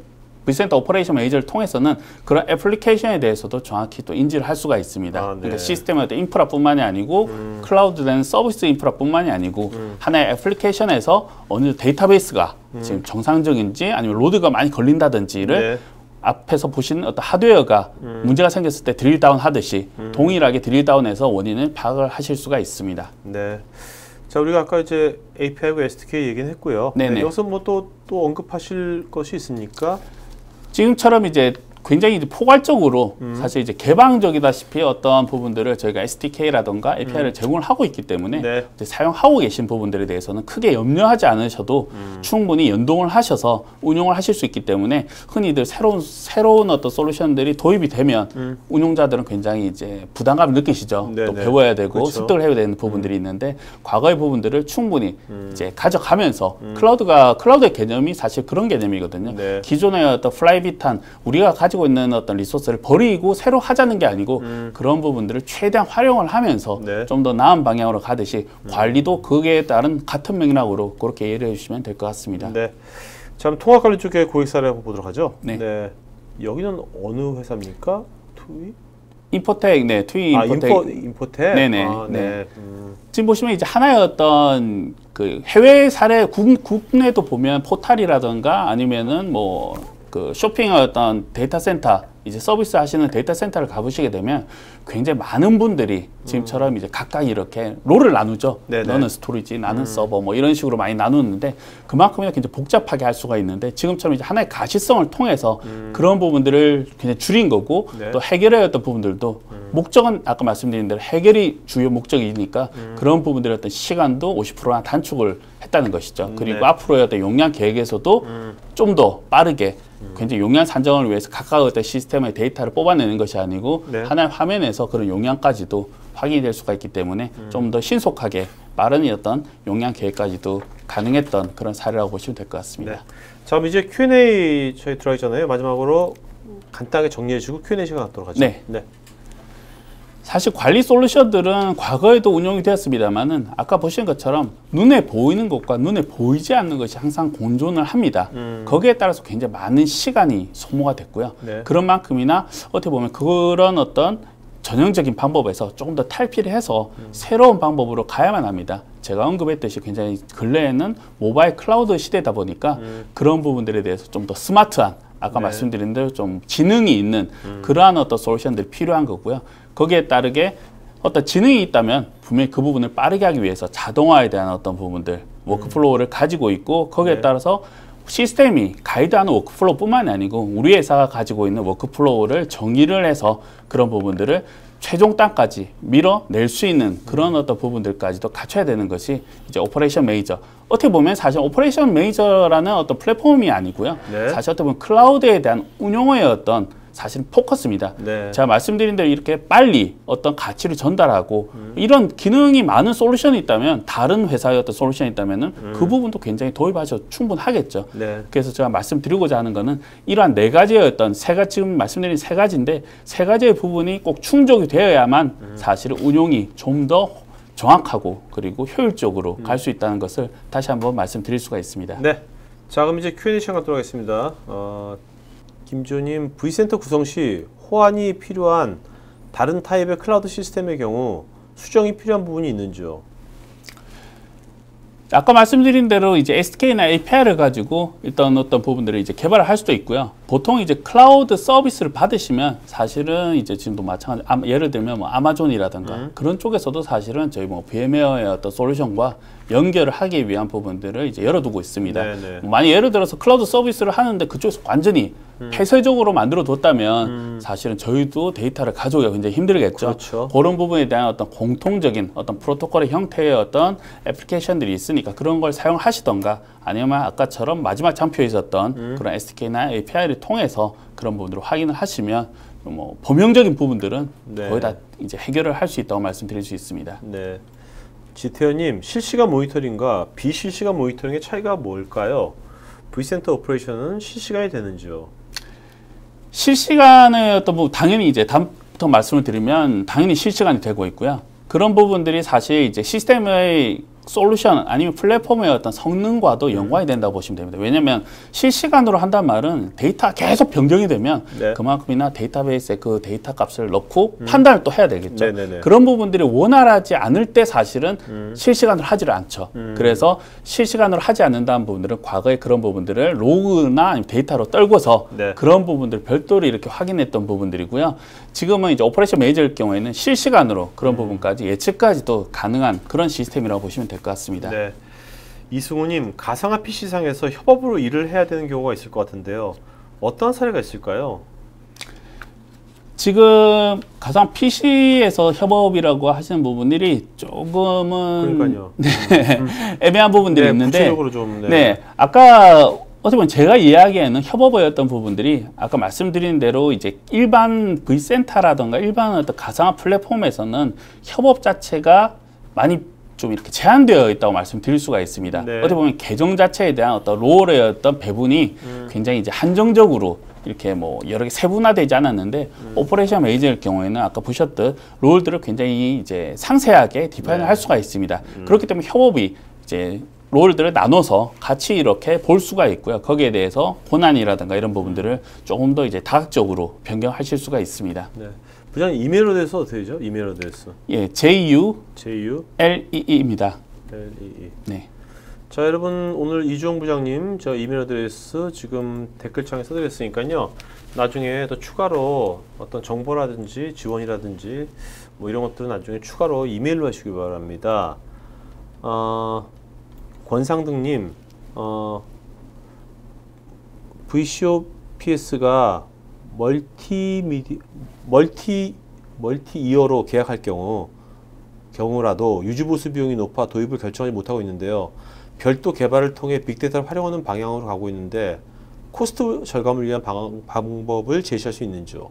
[SPEAKER 2] 비센터 오퍼레이션 매니저를 통해서는 그런 애플리케이션에 대해서도 정확히 또 인지를 할 수가 있습니다.
[SPEAKER 1] 네.
[SPEAKER 2] 그러니까 시스템의 어떤 인프라뿐만이 아니고 클라우드된 서비스 인프라뿐만이 아니고 하나의 애플리케이션에서 어느 데이터베이스가 지금 정상적인지 아니면 로드가 많이 걸린다든지를
[SPEAKER 1] 네.
[SPEAKER 2] 앞에서 보시는 어떤 하드웨어가 문제가 생겼을 때 드릴다운 하듯이 동일하게 드릴다운해서 원인을 파악을 하실 수가 있습니다.
[SPEAKER 1] 네. 자, 우리가 아까 이제 API하고 SDK 얘기는 했고요.
[SPEAKER 2] 네네.
[SPEAKER 1] 네, 여기서 뭐 또 언급하실 것이 있습니까?
[SPEAKER 2] 지금처럼 이제 굉장히 이제 포괄적으로 사실 이제 개방적이다시피 어떠한 부분들을 저희가 SDK라든가 API를 제공을 하고 있기 때문에
[SPEAKER 1] 네.
[SPEAKER 2] 이제 사용하고 계신 부분들에 대해서는 크게 염려하지 않으셔도 충분히 연동을 하셔서 운용을 하실 수 있기 때문에 흔히들 새로운 어떤 솔루션들이 도입이 되면 운용자들은 굉장히 이제 부담감을 느끼시죠.
[SPEAKER 1] 네네.
[SPEAKER 2] 또 배워야 되고
[SPEAKER 1] 그렇죠.
[SPEAKER 2] 습득을 해야 되는 부분들이 있는데 과거의 부분들을 충분히 이제 가져가면서 클라우드의 개념이 사실 그런 개념이거든요.
[SPEAKER 1] 네.
[SPEAKER 2] 기존의 어떤 프라이빗한 우리가 가지고 있는 어떤 리소스를 버리고 새로 하자는 게 아니고 그런 부분들을 최대한 활용을 하면서
[SPEAKER 1] 네.
[SPEAKER 2] 좀 더 나은 방향으로 가듯이 관리도 거기에 따른 같은 맥락으로 그렇게 이해를 해주시면 될 것 같습니다.
[SPEAKER 1] 네. 자, 통합 관리 쪽의 고객 사례 한번 보도록 하죠.
[SPEAKER 2] 네.
[SPEAKER 1] 여기는 어느 회사입니까? 투이?
[SPEAKER 2] 인포텍, 네, 투이 인포텍.
[SPEAKER 1] 인포텍?
[SPEAKER 2] 네네.
[SPEAKER 1] 아, 네.
[SPEAKER 2] 네. 지금 보시면 이제 하나의 어떤 그 해외 사례, 국내도 보면 포탈이라든가 아니면은 뭐 그 쇼핑 어떤 데이터 센터 이제 서비스 하시는 데이터 센터를 가보시게 되면 굉장히 많은 분들이 지금처럼 이제 각각 이렇게 롤을 나누죠.
[SPEAKER 1] 네네.
[SPEAKER 2] 너는 스토리지, 나는 서버 뭐 이런 식으로 많이 나누는데 그만큼이나 굉장히 복잡하게 할 수가 있는데 지금처럼 이제 하나의 가시성을 통해서 그런 부분들을 그냥 줄인 거고
[SPEAKER 1] 네.
[SPEAKER 2] 또 해결해야 했던 부분들도 목적은 아까 말씀드린 대로 해결이 주요 목적이니까 그런 부분들의 어떤 시간도 50%나 단축을 했다는 것이죠. 그리고
[SPEAKER 1] 네.
[SPEAKER 2] 앞으로의 어떤 용량 계획에서도 좀 더 빠르게 굉장히 용량 산정을 위해서 각각 어떤 시스템의 데이터를 뽑아내는 것이 아니고
[SPEAKER 1] 네.
[SPEAKER 2] 하나의 화면에서 그런 용량까지도 확인이 될 수가 있기 때문에 좀 더 신속하게 빠른 어떤 용량 계획까지도 가능했던 그런 사례라고 보시면 될 것 같습니다.
[SPEAKER 1] 네. 자, 그럼 이제 Q&A 저희 들어가기 전에 마지막으로 간단하게 정리해 주고 Q&A 시간 갖도록 하죠.
[SPEAKER 2] 네. 사실 관리 솔루션들은 과거에도 운용이 되었습니다만은 아까 보신 것처럼 눈에 보이는 것과 눈에 보이지 않는 것이 항상 공존을 합니다. 거기에 따라서 굉장히 많은 시간이 소모가 됐고요.
[SPEAKER 1] 네.
[SPEAKER 2] 그런 만큼이나 어떻게 보면 그런 어떤 전형적인 방법에서 조금 더 탈피를 해서 새로운 방법으로 가야만 합니다. 제가 언급했듯이 굉장히 근래에는 모바일 클라우드 시대다 보니까 그런 부분들에 대해서 좀 더 스마트한 아까
[SPEAKER 1] 네.
[SPEAKER 2] 말씀드린 대로 좀 지능이 있는 그러한 어떤 솔루션들이 필요한 거고요. 거기에 따르게 어떤 지능이 있다면 분명히 그 부분을 빠르게 하기 위해서 자동화에 대한 어떤 부분들, 워크플로우를 가지고 있고 거기에
[SPEAKER 1] 네.
[SPEAKER 2] 따라서 시스템이 가이드하는 워크플로우뿐만이 아니고 우리 회사가 가지고 있는 워크플로우를 정의를 해서 그런 부분들을 최종 단까지 밀어낼 수 있는 그런 어떤 부분들까지도 갖춰야 되는 것이 이제 오퍼레이션 매니저. 어떻게 보면 사실 오퍼레이션 매니저라는 어떤 플랫폼이 아니고요.
[SPEAKER 1] 네.
[SPEAKER 2] 사실 어떻게 보면 클라우드에 대한 운용의 어떤 사실 포커스입니다.
[SPEAKER 1] 네.
[SPEAKER 2] 제가 말씀드린 대로 이렇게 빨리 어떤 가치를 전달하고 이런 기능이 많은 솔루션이 있다면 다른 회사의 어떤 솔루션이 있다면은 그 부분도 굉장히 도입하셔도 충분하겠죠.
[SPEAKER 1] 네.
[SPEAKER 2] 그래서 제가 말씀드리고자 하는 거는 이러한 네 가지의 어떤 지금 말씀드린 세 가지인데 세 가지의 부분이 꼭 충족이 되어야만 사실 운용이 좀 더 정확하고 그리고 효율적으로 갈 수 있다는 것을 다시 한번 말씀드릴 수가 있습니다.
[SPEAKER 1] 네. 자, 그럼 이제 Q&A 시간 갖도록 하겠습니다. 김지호님, V센터 구성 시 호환이 필요한 다른 타입의 클라우드 시스템의 경우 수정이 필요한 부분이 있는지요?
[SPEAKER 2] 아까 말씀드린 대로 이제 SDK나 API를 가지고 일단 어떤 부분들을 이제 개발을 할 수도 있고요. 보통 이제 클라우드 서비스를 받으시면 사실은 이제 지금도 마찬가지, 예를 들면 뭐 아마존이라든가 그런 쪽에서도 사실은 저희 뭐 VM웨어의 어떤 솔루션과 연결을 하기 위한 부분들을 이제 열어두고 있습니다. 만약 예를 들어서 클라우드 서비스를 하는데 그쪽에서 완전히 폐쇄적으로 만들어 뒀다면 사실은 저희도 데이터를 가져오기가 굉장히 힘들겠죠.
[SPEAKER 1] 그렇죠.
[SPEAKER 2] 그런 부분에 대한 어떤 공통적인 어떤 프로토콜의 형태의 어떤 애플리케이션들이 있으니까 그런 걸 사용하시던가 아니면 아까처럼 마지막 장표에 있었던 그런 SDK나 API를 통해서 그런 부분들을 확인을 하시면 뭐 범용적인 부분들은 거의 다 이제 해결을 할 수 있다고 말씀드릴 수 있습니다.
[SPEAKER 1] 네. 지태현님, 실시간 모니터링과 비실시간 모니터링의 차이가 뭘까요? V센터 오퍼레이션은 실시간이 되는지요?
[SPEAKER 2] 실시간의 어떤 뭐 당연히 이제 다음부터 말씀을 드리면 당연히 실시간이 되고 있고요. 그런 부분들이 사실 이제 시스템의 솔루션 아니면 플랫폼의 어떤 성능과도 연관이 된다고 보시면 됩니다. 왜냐하면 실시간으로 한단 말은 데이터가 계속 변경이 되면 그만큼이나 데이터베이스에 그 데이터 값을 넣고 판단을 또 해야 되겠죠. 그런 부분들이 원활하지 않을 때 사실은 실시간으로 하지를 않죠. 그래서 실시간으로 하지 않는다는 부분들은 과거에 그런 부분들을 로그나 아니면 데이터로 떨궈서 그런 부분들을 별도로 이렇게 확인했던 부분들이고요. 지금은 이제 오퍼레이션 매니저일 경우에는 실시간으로 그런 부분까지 예측까지도 가능한 그런 시스템이라고 보시면 될 것 같습니다.
[SPEAKER 1] 네. 이승우님, 가상화 PC상에서 협업으로 일을 해야 되는 경우가 있을 것 같은데요. 어떤 사례가 있을까요?
[SPEAKER 2] 지금 가상 PC에서 협업이라고 하시는 부분들이 조금은 애매한 부분들이 있는데
[SPEAKER 1] 구체적으로 좀
[SPEAKER 2] 아까 어떻게 보면 제가 이야기하는 협업의 어떤 부분들이 아까 말씀드린 대로 이제 일반 V센터라든가 일반 어떤 가상화 플랫폼에서는 협업 자체가 많이 좀 이렇게 제한되어 있다고 말씀드릴 수가 있습니다. 어떻게 보면 계정 자체에 대한 어떤 롤의 어떤 배분이 굉장히 이제 한정적으로 이렇게 뭐 여러 개 세분화되지 않았는데 오퍼레이션 매니저일 경우에는 아까 보셨듯 롤들을 굉장히 이제 상세하게 디파인을 할 수가 있습니다. 그렇기 때문에 협업이 이제 롤들을 나눠서 같이 이렇게 볼 수가 있고요. 거기에 대해서 권한이라든가 이런 부분들을 조금 더 이제 다각적으로 변경하실 수가 있습니다.
[SPEAKER 1] 부장님, 이메일 어드레스 어떻게 되죠? 이메일 어드레스.
[SPEAKER 2] 예, JULEE입니다.
[SPEAKER 1] LEE.
[SPEAKER 2] 네.
[SPEAKER 1] 자, 여러분, 오늘 이주영 부장님 저 이메일 어드레스 지금 댓글창에 써드렸으니까요. 나중에 더 추가로 어떤 정보라든지 지원이라든지 뭐 이런 것들은 나중에 추가로 이메일로 하시기 바랍니다. 권상등님, VCOPS가 멀티 이어로 계약할 경우라도 유지보수 비용이 높아 도입을 결정하지 못하고 있는데요. 별도 개발을 통해 빅데이터를 활용하는 방향으로 가고 있는데 코스트 절감을 위한 방법을 제시할 수 있는지요?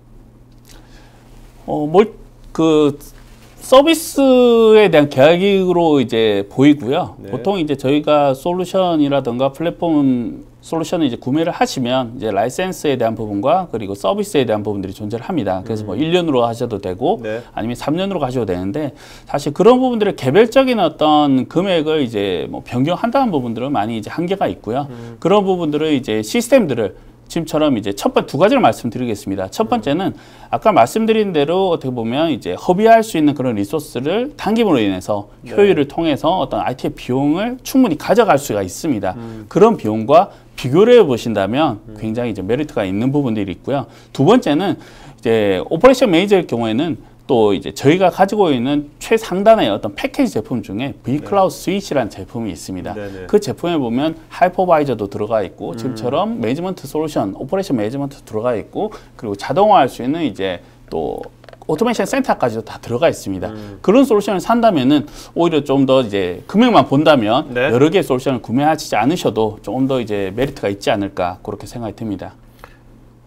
[SPEAKER 2] 서비스에 대한 계약으로 이제 보이고요. 보통 이제 저희가 솔루션이라든가 플랫폼 솔루션을 이제 구매를 하시면 이제 라이센스에 대한 부분과 그리고 서비스에 대한 부분들이 존재를 합니다. 그래서 뭐 1년으로 하셔도 되고 아니면 3년으로 가셔도 되는데 사실 그런 부분들의 개별적인 어떤 금액을 이제 뭐 변경한다는 부분들은 많이 이제 한계가 있고요. 그런 부분들을 이제 시스템들을 지금처럼 이제 두 가지를 말씀드리겠습니다. 첫 번째는 아까 말씀드린 대로 어떻게 보면 이제 허비할 수 있는 그런 리소스를 단기물로 인해서 효율을 통해서 어떤 IT의 비용을 충분히 가져갈 수가 있습니다. 그런 비용과 비교를 해보신다면 굉장히 이제 메리트가 있는 부분들이 있고요. 두 번째는 이제 오퍼레이션 매니저일 경우에는 또 이제 저희가 가지고 있는 최상단의 어떤 패키지 제품 중에 vCloud 스위치라는 제품이 있습니다. 그 제품에 보면 하이퍼바이저도 들어가 있고 지금처럼 매니지먼트 솔루션, 오퍼레이션 매니지먼트 들어가 있고 그리고 자동화할 수 있는 이제 또 오토메이션 센터까지도 다 들어가 있습니다. 그런 솔루션을 산다면은 오히려 좀 더 이제 금액만 본다면 여러 개의 솔루션을 구매하지 않으셔도 조금 더 이제 메리트가 있지 않을까 그렇게 생각이 듭니다.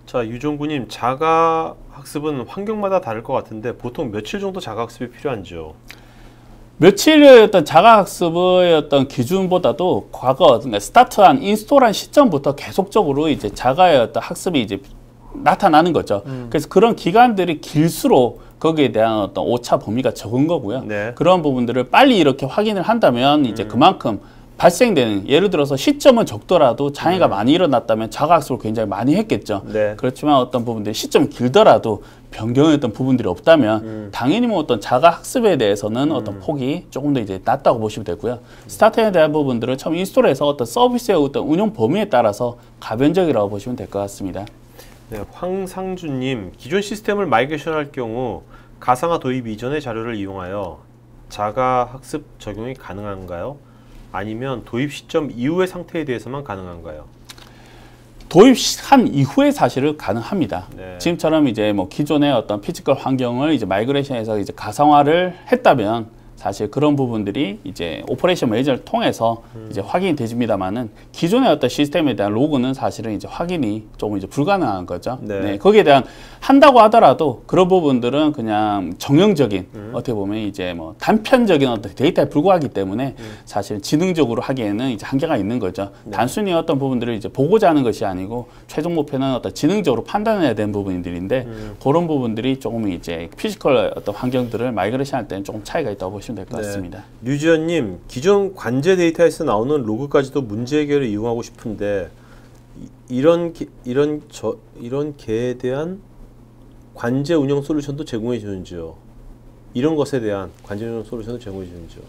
[SPEAKER 1] 자, 유종구님, 자가 학습은 환경마다 다를 것 같은데 보통 며칠 정도 자가 학습이 필요한지요?
[SPEAKER 2] 며칠의 어떤 자가 학습의 어떤 기준보다도 과거 그러니까 스타트한 인스톨한 시점부터 계속적으로 이제 자가의 어떤 학습이 이제 나타나는 거죠. 그래서 그런 기간들이 길수록 거기에 대한 어떤 오차 범위가 적은 거고요. 그런 부분들을 빨리 이렇게 확인을 한다면 이제 그만큼 발생되는 예를 들어서 시점은 적더라도 장애가 많이 일어났다면 자가학습을 굉장히 많이 했겠죠.
[SPEAKER 1] 네.
[SPEAKER 2] 그렇지만 어떤 부분들이 시점이 길더라도 변경의 어떤 부분들이 없다면 당연히 뭐 어떤 자가학습에 대해서는 어떤 폭이 조금 더 이제 낮다고 보시면 되고요. 스타트에 대한 부분들은 처음 인스톨해서 어떤 서비스의 어떤 운영 범위에 따라서 가변적이라고 보시면 될 것 같습니다.
[SPEAKER 1] 네, 황상준님, 기존 시스템을 마이그레이션할 경우 가상화 도입 이전의 자료를 이용하여 자가학습 적용이 가능한가요? 아니면 도입 시점 이후의 상태에 대해서만 가능한가요?
[SPEAKER 2] 도입한 이후에 사실은 가능합니다.
[SPEAKER 1] 네.
[SPEAKER 2] 지금처럼 이제 뭐 기존의 어떤 피지컬 환경을 이제 마이그레이션해서 이제 가상화를 했다면 사실 그런 부분들이 이제 오퍼레이션 매니저를 통해서 이제 확인이 되집니다만은 기존의 어떤 시스템에 대한 로그는 사실은 이제 확인이 조금 이제 불가능한 거죠.
[SPEAKER 1] 네.
[SPEAKER 2] 네, 거기에 대한 한다고 하더라도 그런 부분들은 그냥 정형적인 어떻게 보면 이제 뭐 단편적인 어떤 데이터에 불과하기 때문에 사실 지능적으로 하기에는 이제 한계가 있는 거죠.
[SPEAKER 1] 네.
[SPEAKER 2] 단순히 어떤 부분들을 이제 보고자 하는 것이 아니고 최종 목표는 어떤 지능적으로 판단해야 되는 부분들인데 그런 부분들이 조금 이제 피지컬 어떤 환경들을 마이그레이션 할 때는 조금 차이가 있다고 보시면 될 것 같습니다.
[SPEAKER 1] 류지연님, 기존 관제 데이터에서 나오는 로그까지도 문제 해결을 이용하고 싶은데 이런 개에 대한 관제 운영 솔루션도 제공해 주는지요? 이런 것에 대한 관제 운영 솔루션도 제공해 주는지요?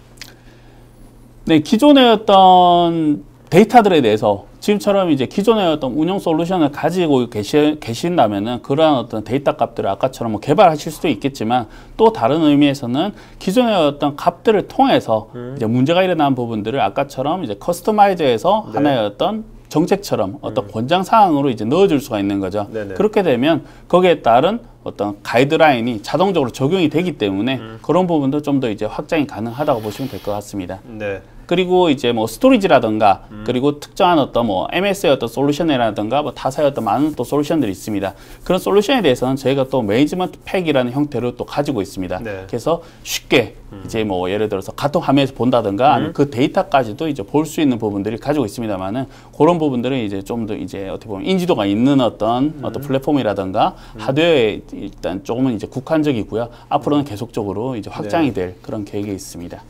[SPEAKER 2] 네, 기존의 어떤 데이터들에 대해서 지금처럼 이제 기존의 어떤 운영 솔루션을 가지고 계신다면은 그러한 어떤 데이터 값들을 아까처럼 뭐 개발하실 수도 있겠지만 또 다른 의미에서는 기존의 어떤 값들을 통해서 이제 문제가 일어난 부분들을 아까처럼 이제 커스터마이즈해서
[SPEAKER 1] 네.
[SPEAKER 2] 하나의 어떤 정책처럼 어떤 권장 사항으로 이제 넣어줄 수가 있는 거죠.
[SPEAKER 1] 네네.
[SPEAKER 2] 그렇게 되면 거기에 따른 어떤 가이드라인이 자동적으로 적용이 되기 때문에 그런 부분도 좀 더 이제 확장이 가능하다고 보시면 될 것 같습니다.
[SPEAKER 1] 네.
[SPEAKER 2] 그리고 이제 뭐 스토리지라든가 그리고 특정한 어떤 뭐 MS의 어떤 솔루션이라든가 뭐 타사의 어떤 많은 또 솔루션들이 있습니다. 그런 솔루션에 대해서는 저희가 또 매니지먼트 팩이라는 형태로 또 가지고 있습니다.
[SPEAKER 1] 네.
[SPEAKER 2] 그래서 쉽게 이제 뭐 예를 들어서 같은 화면에서 본다든가 아니면 그 데이터까지도 이제 볼 수 있는 부분들이 가지고 있습니다만은 그런 부분들은 이제 좀 더 이제 어떻게 보면 인지도가 있는 어떤 플랫폼이라든가 하드웨어에 일단 조금은 이제 국한적이고요. 앞으로는 계속적으로 이제 확장이 될 그런 계획이 있습니다.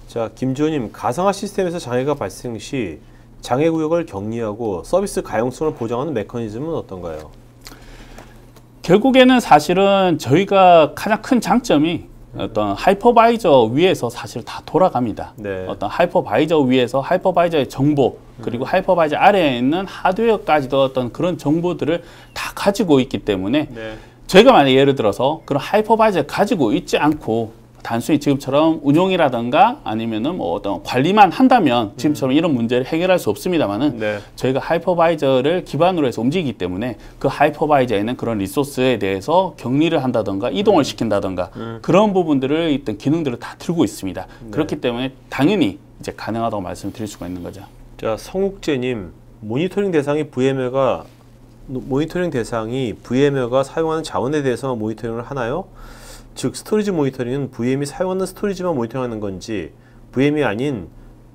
[SPEAKER 1] 자, 김지호님, 가상화 시스템에서 장애가 발생 시 장애 구역을 격리하고 서비스 가용성을 보장하는 메커니즘은 어떤가요?
[SPEAKER 2] 결국에는 사실은 저희가 가장 큰 장점이 어떤 하이퍼바이저 위에서 사실 다 돌아갑니다.
[SPEAKER 1] 네.
[SPEAKER 2] 어떤 하이퍼바이저 위에서 하이퍼바이저의 정보 그리고 하이퍼바이저 아래에 있는 하드웨어까지도 어떤 그런 정보들을 다 가지고 있기 때문에
[SPEAKER 1] 네.
[SPEAKER 2] 저희가 만약 예를 들어서 그런 하이퍼바이저를 가지고 있지 않고 단순히 지금처럼 운용이라든가 아니면은 뭐 어떤 관리만 한다면 지금처럼 이런 문제를 해결할 수 없습니다만은
[SPEAKER 1] 네.
[SPEAKER 2] 저희가 하이퍼바이저를 기반으로 해서 움직이기 때문에 그 하이퍼바이저에는 그런 리소스에 대해서 격리를 한다든가 이동을 시킨다든가 그런 부분들을 일단 기능들을 다 들고 있습니다. 그렇기 때문에 당연히 이제 가능하다고 말씀드릴 수가 있는 거죠.
[SPEAKER 1] 자, 성욱재님, 모니터링 대상이 VM웨어가 사용하는 자원에 대해서 모니터링을 하나요? 즉 스토리지 모니터링은 VM이 사용하는 스토리지만 모니터링하는 건지 VM이 아닌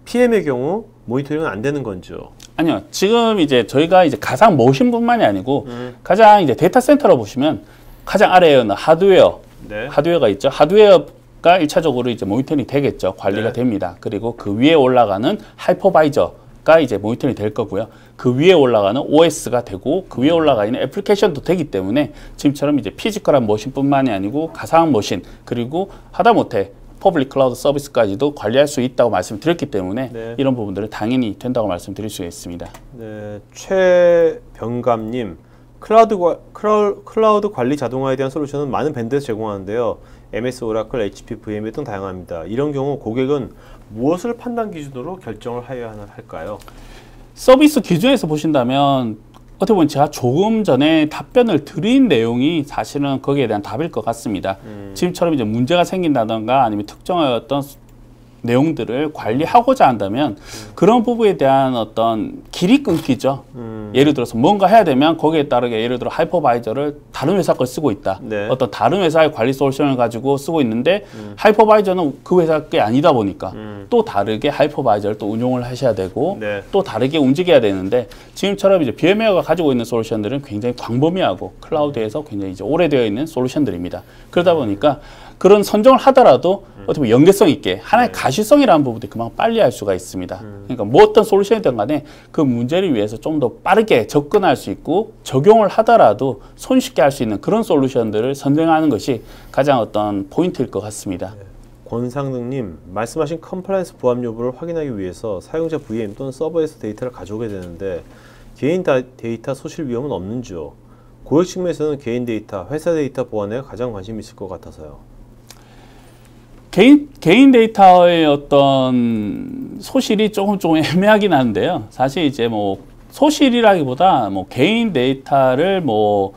[SPEAKER 1] PM의 경우 모니터링은 안 되는 건지요?
[SPEAKER 2] 아니요. 지금 이제 저희가 이제 가상 머신뿐만이 아니고 가장 이제 데이터 센터로 보시면 가장 아래에 있는 하드웨어,
[SPEAKER 1] 네.
[SPEAKER 2] 하드웨어가 있죠. 하드웨어가 1차적으로 이제 모니터링이 되겠죠. 관리가
[SPEAKER 1] 네.
[SPEAKER 2] 됩니다. 그리고 그 위에 올라가는 하이퍼바이저가 이제 모니터링이 될 거고요. 그 위에 올라가는 OS가 되고 그 위에 올라가 있는 애플리케이션도 되기 때문에 지금처럼 이제 피지컬한 머신뿐만이 아니고 가상 머신 그리고 하다못해 퍼블릭 클라우드 서비스까지도 관리할 수 있다고 말씀드렸기 때문에
[SPEAKER 1] 네.
[SPEAKER 2] 이런 부분들은 당연히 된다고 말씀드릴 수 있습니다.
[SPEAKER 1] 네, 최병감님, 클라우드 관리 자동화에 대한 솔루션은 많은 밴드에서 제공하는데요. MS, 오라클, HP, VMware 등 다양합니다. 이런 경우 고객은 무엇을 판단 기준으로 결정을 해야 할까요?
[SPEAKER 2] 서비스 기준에서 보신다면 어떻게 보면 제가 조금 전에 답변을 드린 내용이 사실은 거기에 대한 답일 것 같습니다. 지금처럼 이제 문제가 생긴다던가 아니면 특정한 어떤 내용들을 관리하고자 한다면 그런 부분에 대한 어떤 길이 끊기죠. 예를 들어서 뭔가 해야 되면 거기에 따르게 예를 들어 하이퍼바이저를 다른 회사 걸 쓰고 있다.
[SPEAKER 1] 네.
[SPEAKER 2] 어떤 다른 회사의 관리 솔루션을 가지고 쓰고 있는데 하이퍼바이저는 그 회사 게 아니다 보니까 또 다르게 하이퍼바이저를 또 운용을 하셔야 되고
[SPEAKER 1] 네.
[SPEAKER 2] 또 다르게 움직여야 되는데 지금처럼 이제 VM웨어가 가지고 있는 솔루션들은 굉장히 광범위하고 클라우드에서 굉장히 이제 오래되어 있는 솔루션들입니다. 그러다 보니까 그런 선정을 하더라도 어떻게 보면 연계성 있게 하나의 가시성이라는 부분도 그만큼 빨리 할 수가 있습니다. 그러니까 뭐 어떤 솔루션이든 간에 그 문제를 위해서 좀 더 빠르게 접근할 수 있고 적용을 하더라도 손쉽게 할 수 있는 그런 솔루션들을 선정하는 것이 가장 어떤 포인트일 것 같습니다.
[SPEAKER 1] 권상등님, 말씀하신 컴플라이언스 부합 여부를 확인하기 위해서 사용자 VM 또는 서버에서 데이터를 가져오게 되는데 개인 데이터 소실 위험은 없는지요? 고객 측면에서는 개인 데이터, 회사 데이터 보안에 가장 관심이 있을 것 같아서요.
[SPEAKER 2] 개인 데이터의 어떤 소실이 조금 애매하긴 한데요. 사실 이제 뭐 소실이라기보다 뭐 개인 데이터를 뭐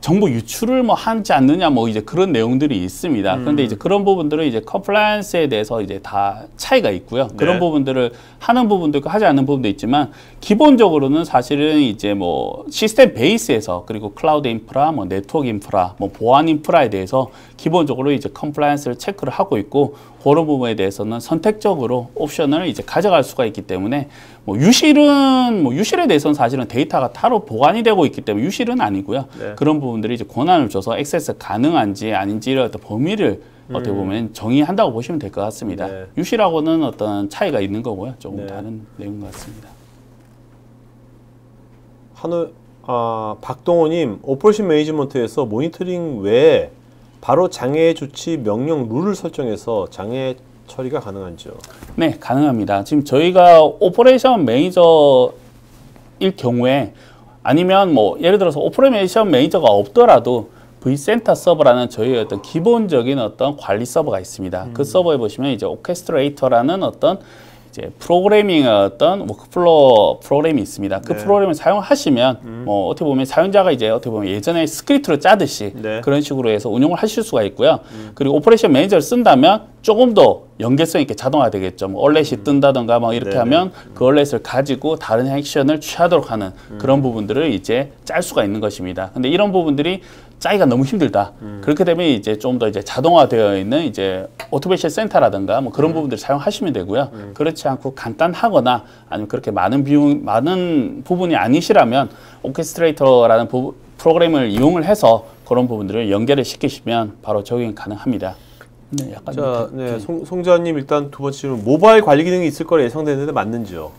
[SPEAKER 2] 정보 유출을 뭐 하지 않느냐 뭐 이제 그런 내용들이 있습니다. 그런데 이제 그런 부분들은 이제 컴플라이언스에 대해서 이제 다 차이가 있고요. 그런 부분들을 하는 부분도 있고 하지 않는 부분도 있지만 기본적으로는 사실은 이제 뭐 시스템 베이스에서 그리고 클라우드 인프라, 뭐 네트워크 인프라, 뭐 보안 인프라에 대해서 기본적으로 이제 컴플라이언스를 체크를 하고 있고 그런 부분에 대해서는 선택적으로 옵션을 이제 가져갈 수가 있기 때문에 뭐 유실에 대해서는 사실은 데이터가 따로 보관이 되고 있기 때문에 유실은 아니고요. 그런 부분들이 이제 권한을 줘서 액세스 가능한지 아닌지를 어떤 범위를 어떻게 보면 정의한다고 보시면 될 것 같습니다. 유실하고는 어떤 차이가 있는 거고요. 조금 다른 내용인 것 같습니다.
[SPEAKER 1] 박동호님, 오퍼레이션 매니지먼트에서 모니터링 외에 바로 장애 조치 명령 룰을 설정해서 장애 처리가 가능한지요? 네,
[SPEAKER 2] 가능합니다. 지금 저희가 오퍼레이션 매니저일 경우에 아니면 뭐 예를 들어서 오퍼레이션 매니저가 없더라도 vCenter 서버라는 저희의 어떤 기본적인 어떤 관리 서버가 있습니다. 그 서버에 보시면 이제 오케스트레이터라는 어떤 이제 프로그래밍의 어떤 워크플로우 프로그램이 있습니다. 그 프로그램을 사용하시면 뭐 어떻게 보면 사용자가 이제 어떻게 보면 예전에 스크립트를 짜듯이 그런 식으로 해서 운용을 하실 수가 있고요. 그리고 오퍼레이션 매니저를 쓴다면 조금 더 연계성 있게 자동화 되겠죠. 뭐 얼렛이 뜬다던가 막 이렇게 하면 그 얼렛을 가지고 다른 액션을 취하도록 하는 그런 부분들을 이제 짤 수가 있는 것입니다. 근데 이런 부분들이 짜기가 너무 힘들다. 그렇게 되면 이제 좀 더 이제 자동화되어 있는 이제 오토메이션 센터라든가 뭐 그런 부분들을 사용하시면 되고요. 그렇지 않고 간단하거나 아니면 그렇게 많은 부분이 아니시라면 오케스트레이터라는 프로그램을 이용을 해서 그런 부분들을 연결을 시키시면 바로 적용이 가능합니다.
[SPEAKER 1] 네, 약간 송자님 일단 두 번째 질문, 모바일 관리 기능이 있을 거라 예상되는데 맞는지요?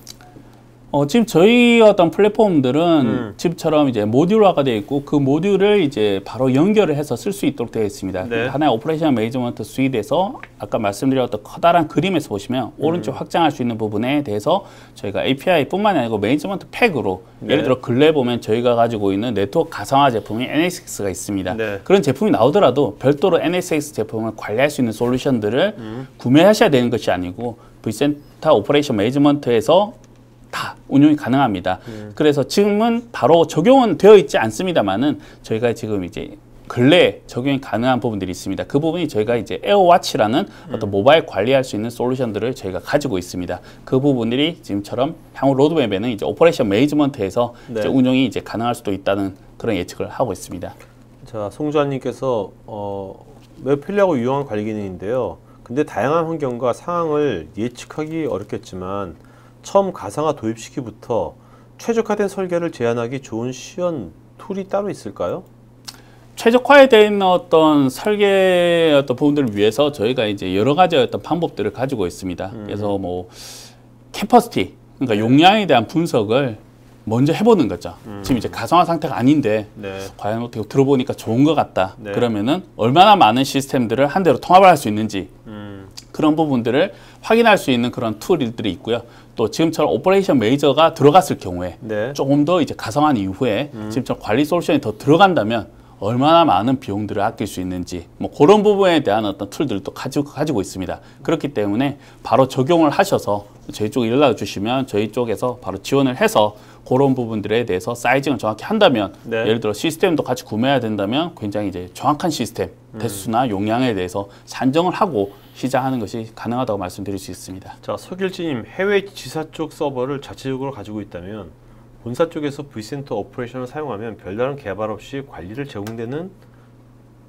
[SPEAKER 2] 지금 저희 어떤 플랫폼들은 집처럼 이제 모듈화가 되어 있고 그 모듈을 이제 바로 연결을 해서 쓸 수 있도록 되어 있습니다. 하나의 오퍼레이션 매니지먼트 스윗에서 아까 말씀드렸던 커다란 그림에서 보시면 오른쪽 확장할 수 있는 부분에 대해서 저희가 API뿐만 아니고 매니지먼트 팩으로 예를 들어 근래 보면 저희가 가지고 있는 네트워크 가상화 제품이 NSX가 있습니다. 그런 제품이 나오더라도 별도로 NSX 제품을 관리할 수 있는 솔루션들을 구매하셔야 되는 것이 아니고 vCenter 오퍼레이션 매니지먼트에서 다 운용이 가능합니다. 그래서 지금은 바로 적용은 되어 있지 않습니다만은 저희가 지금 이제 근래에 적용이 가능한 부분들이 있습니다. 그 부분이 저희가 이제 에어와치라는 어떤 모바일 관리할 수 있는 솔루션들을 저희가 가지고 있습니다. 그 부분들이 지금처럼 향후 로드맵에는 이제 오퍼레이션 매니지먼트에서 이제 운용이 이제 가능할 수도 있다는 그런 예측을 하고 있습니다.
[SPEAKER 1] 자, 송주환님께서 매우 편리하고 유용한 관리 기능인데요. 근데 다양한 환경과 상황을 예측하기 어렵겠지만 처음 가상화 도입 시기부터 최적화된 설계를 제안하기 좋은 시연 툴이 따로 있을까요?
[SPEAKER 2] 최적화된 어떤 설계 어떤 부분들을 위해서 저희가 이제 여러 가지 어떤 방법들을 가지고 있습니다. 그래서 뭐 캐퍼시티, 그러니까 용량에 대한 분석을 먼저 해보는 거죠. 지금 이제 가상화 상태가 아닌데 과연 어떻게 들어보니까 좋은 것 같다. 그러면은 얼마나 많은 시스템들을 한 대로 통합을 할 수 있는지 그런 부분들을 확인할 수 있는 그런 툴들이 있고요. 또 지금처럼 오퍼레이션 매니저가 들어갔을 경우에 조금 더 이제 가상화한 이후에 지금처럼 관리 솔루션이 더 들어간다면 얼마나 많은 비용들을 아낄 수 있는지 뭐 그런 부분에 대한 어떤 툴들도 가지고 있습니다. 그렇기 때문에 바로 적용을 하셔서 저희 쪽에 연락을 주시면 저희 쪽에서 바로 지원을 해서 그런 부분들에 대해서 사이징을 정확히 한다면 예를 들어 시스템도 같이 구매해야 된다면 굉장히 이제 정확한 시스템 대수나 용량에 대해서 산정을 하고 시작하는 것이 가능하다고 말씀드릴 수 있습니다.
[SPEAKER 1] 자, 서길지님, 해외 지사 쪽 서버를 자체적으로 가지고 있다면 본사 쪽에서 vCenter 오퍼레이션을 사용하면 별다른 개발 없이 관리를 제공되는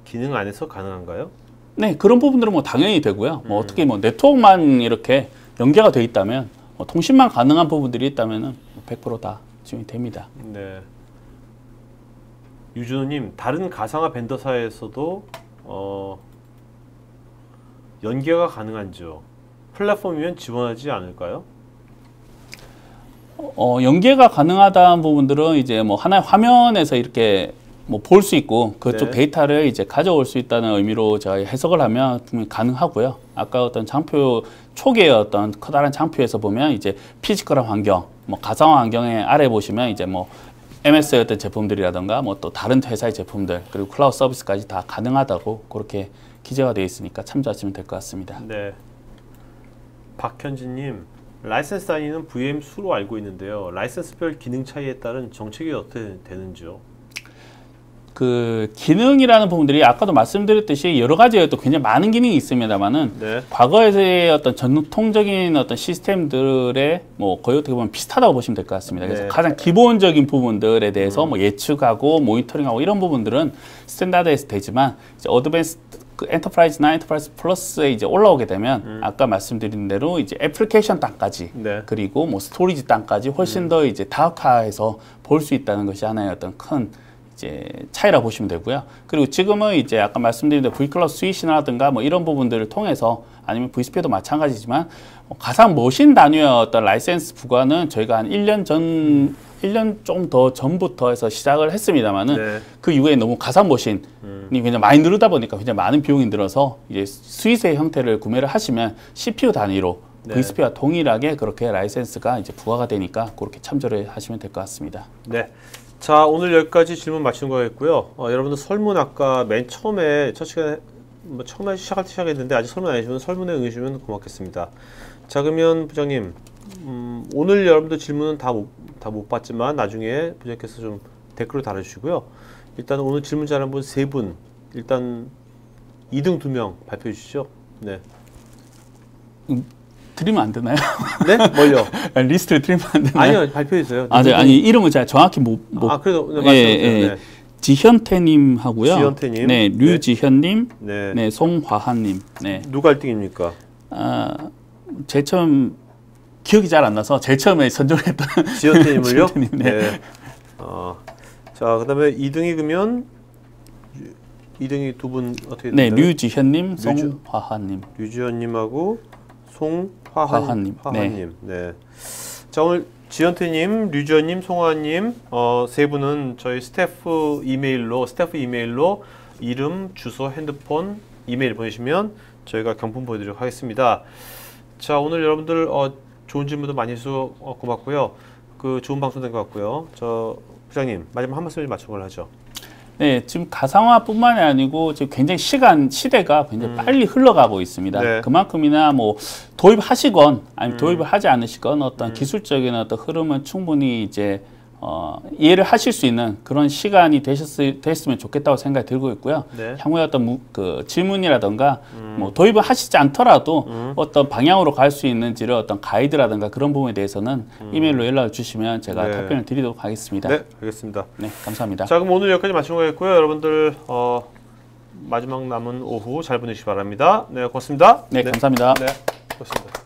[SPEAKER 1] 기능 안에서 가능한가요?
[SPEAKER 2] 네, 그런 부분들은 뭐 당연히 되고요. 뭐 어떻게 뭐 네트워크만 이렇게 연계가 돼 있다면 뭐 통신만 가능한 부분들이 있다면은 100% 다 지원이 됩니다.
[SPEAKER 1] 네. 유준호님, 다른 가상화 벤더사에서도 연계가 가능한지요? 플랫폼이면 지원하지 않을까요?
[SPEAKER 2] 연계가 가능하다는 부분들은 이제 뭐 하나의 화면에서 이렇게 뭐 볼 수 있고 그쪽
[SPEAKER 1] 네.
[SPEAKER 2] 데이터를 이제 가져올 수 있다는 의미로 제가 해석을 하면 분명히 가능하고요. 아까 어떤 장표 초기의 어떤 커다란 장표에서 보면 이제 피지컬한 환경, 뭐 가상화 환경의 아래 보시면 이제 뭐 MS의 어떤 제품들이라든가 뭐 또 다른 회사의 제품들 그리고 클라우드 서비스까지 다 가능하다고 그렇게 기재가 되어 있으니까 참조하시면 될 것 같습니다.
[SPEAKER 1] 네. 박현진님, 라이센스 단위는 VM 수로 알고 있는데요. 라이센스별 기능 차이에 따른 정책이 어떻게 되는지요?
[SPEAKER 2] 그 기능이라는 부분들이 아까도 말씀드렸듯이 여러 가지의 또 굉장히 많은 기능이 있습니다만은
[SPEAKER 1] 네.
[SPEAKER 2] 과거의 어떤 전통적인 어떤 시스템들의 뭐 거의 어떻게 보면 비슷하다고 보시면 될 것 같습니다. 그래서
[SPEAKER 1] 네.
[SPEAKER 2] 가장 기본적인 부분들에 대해서 뭐 예측하고 모니터링하고 이런 부분들은 스탠다드에서 되지만 이제 어드밴스 그 엔터프라이즈나 엔터프라이즈 플러스에 이제 올라오게 되면 아까 말씀드린 대로 이제 애플리케이션 땅까지
[SPEAKER 1] 네.
[SPEAKER 2] 그리고 뭐 스토리지 땅까지 훨씬 더 이제 다각화해서 볼 수 있다는 것이 하나의 어떤 큰 이제 차이라 보시면 되고요. 그리고 지금은 이제 아까 말씀드린 대로 V클라우드 스위치라든가 뭐 이런 부분들을 통해서 아니면 VSP도 마찬가지지만 가상 머신 단위의 어떤 라이센스 부과는 저희가 한 1년 좀 더 전부터 해서 시작을 했습니다만은
[SPEAKER 1] 네.
[SPEAKER 2] 그 이후에 너무 가상 머신이 굉장히 많이 늘다 보니까 굉장히 많은 비용이 들어서 이제 스윗의 형태를 구매를 하시면 CPU 단위로
[SPEAKER 1] 네.
[SPEAKER 2] VSP와 동일하게 그렇게 라이센스가 이제 부과가 되니까 그렇게 참조를 하시면 될 것 같습니다.
[SPEAKER 1] 네. 자, 오늘 여기까지 질문 마치는 거겠고요. 여러분들 설문 아까 맨 처음에 첫 시간에 뭐 처음에 시작할 때 시작했는데 아직 설문 안 해주시면 설문에 응해주시면 고맙겠습니다. 자, 그러면 부장님, 오늘 여러분들 질문은 다 못 봤지만 나중에 부장님께서 좀 댓글로 달아주시고요. 일단 오늘 질문 잘한 분 3분, 일단 2등 2명 발표해 주시죠. 네.
[SPEAKER 2] 드리면 안 되나요?
[SPEAKER 1] 네? 뭘요?
[SPEAKER 2] 리스트를 드리면 안 되나요?
[SPEAKER 1] 아니요, 발표해 주세요.
[SPEAKER 2] 네, 아니 이름을 제가 정확히
[SPEAKER 1] 그래도 말씀해 주세요. 네.
[SPEAKER 2] 지현태님 하고요.
[SPEAKER 1] 지현태님,
[SPEAKER 2] 네, 류지현님,
[SPEAKER 1] 네,
[SPEAKER 2] 네, 송화한님. 네.
[SPEAKER 1] 누가 1등입니까?
[SPEAKER 2] 제일 처음 기억이 잘 안 나서 제일 처음에 선정했던
[SPEAKER 1] 지현태님을요?
[SPEAKER 2] 지현태님, 네.
[SPEAKER 1] 자, 그다음에 2등이 그러면 2등이 두 분 어떻게
[SPEAKER 2] 네,
[SPEAKER 1] 되나요?
[SPEAKER 2] 류지현님, 송화한님.
[SPEAKER 1] 류지현님하고 송화한님. 네. 자, 오늘 지현태님, 류지현님, 송화한님 세 분은 저희 스태프 이메일로 이름, 주소, 핸드폰, 이메일 보내시면 저희가 경품 보여드리도록 하겠습니다. 자, 오늘 여러분들 좋은 질문도 많이 해주셔서 고맙고요. 그 좋은 방송 된 것 같고요. 저 부장님 마지막 한 말씀 맞춘 걸로 하죠.
[SPEAKER 2] 네, 지금 가상화뿐만이 아니고 지금 굉장히 시대가 굉장히 빨리 흘러가고 있습니다.
[SPEAKER 1] 네.
[SPEAKER 2] 그만큼이나 뭐 도입하시건 아니면 도입을 하지 않으시건 어떤 기술적인 어떤 흐름은 충분히 이제 이해를 하실 수 있는 그런 시간이 됐으면 좋겠다고 생각이 들고 있고요.
[SPEAKER 1] 네.
[SPEAKER 2] 향후에 어떤 그 질문이라든가 뭐 도입을 하시지 않더라도 어떤 방향으로 갈 수 있는지를 어떤 가이드라든가 그런 부분에 대해서는 이메일로 연락을 주시면 제가
[SPEAKER 1] 네.
[SPEAKER 2] 답변을 드리도록 하겠습니다.
[SPEAKER 1] 네, 알겠습니다.
[SPEAKER 2] 네, 감사합니다.
[SPEAKER 1] 자, 그럼 오늘 여기까지 마치는 거겠고요. 여러분들 마지막 남은 오후 잘 보내시기 바랍니다. 네, 고맙습니다.
[SPEAKER 2] 네, 감사합니다.
[SPEAKER 1] 네, 고맙습니다.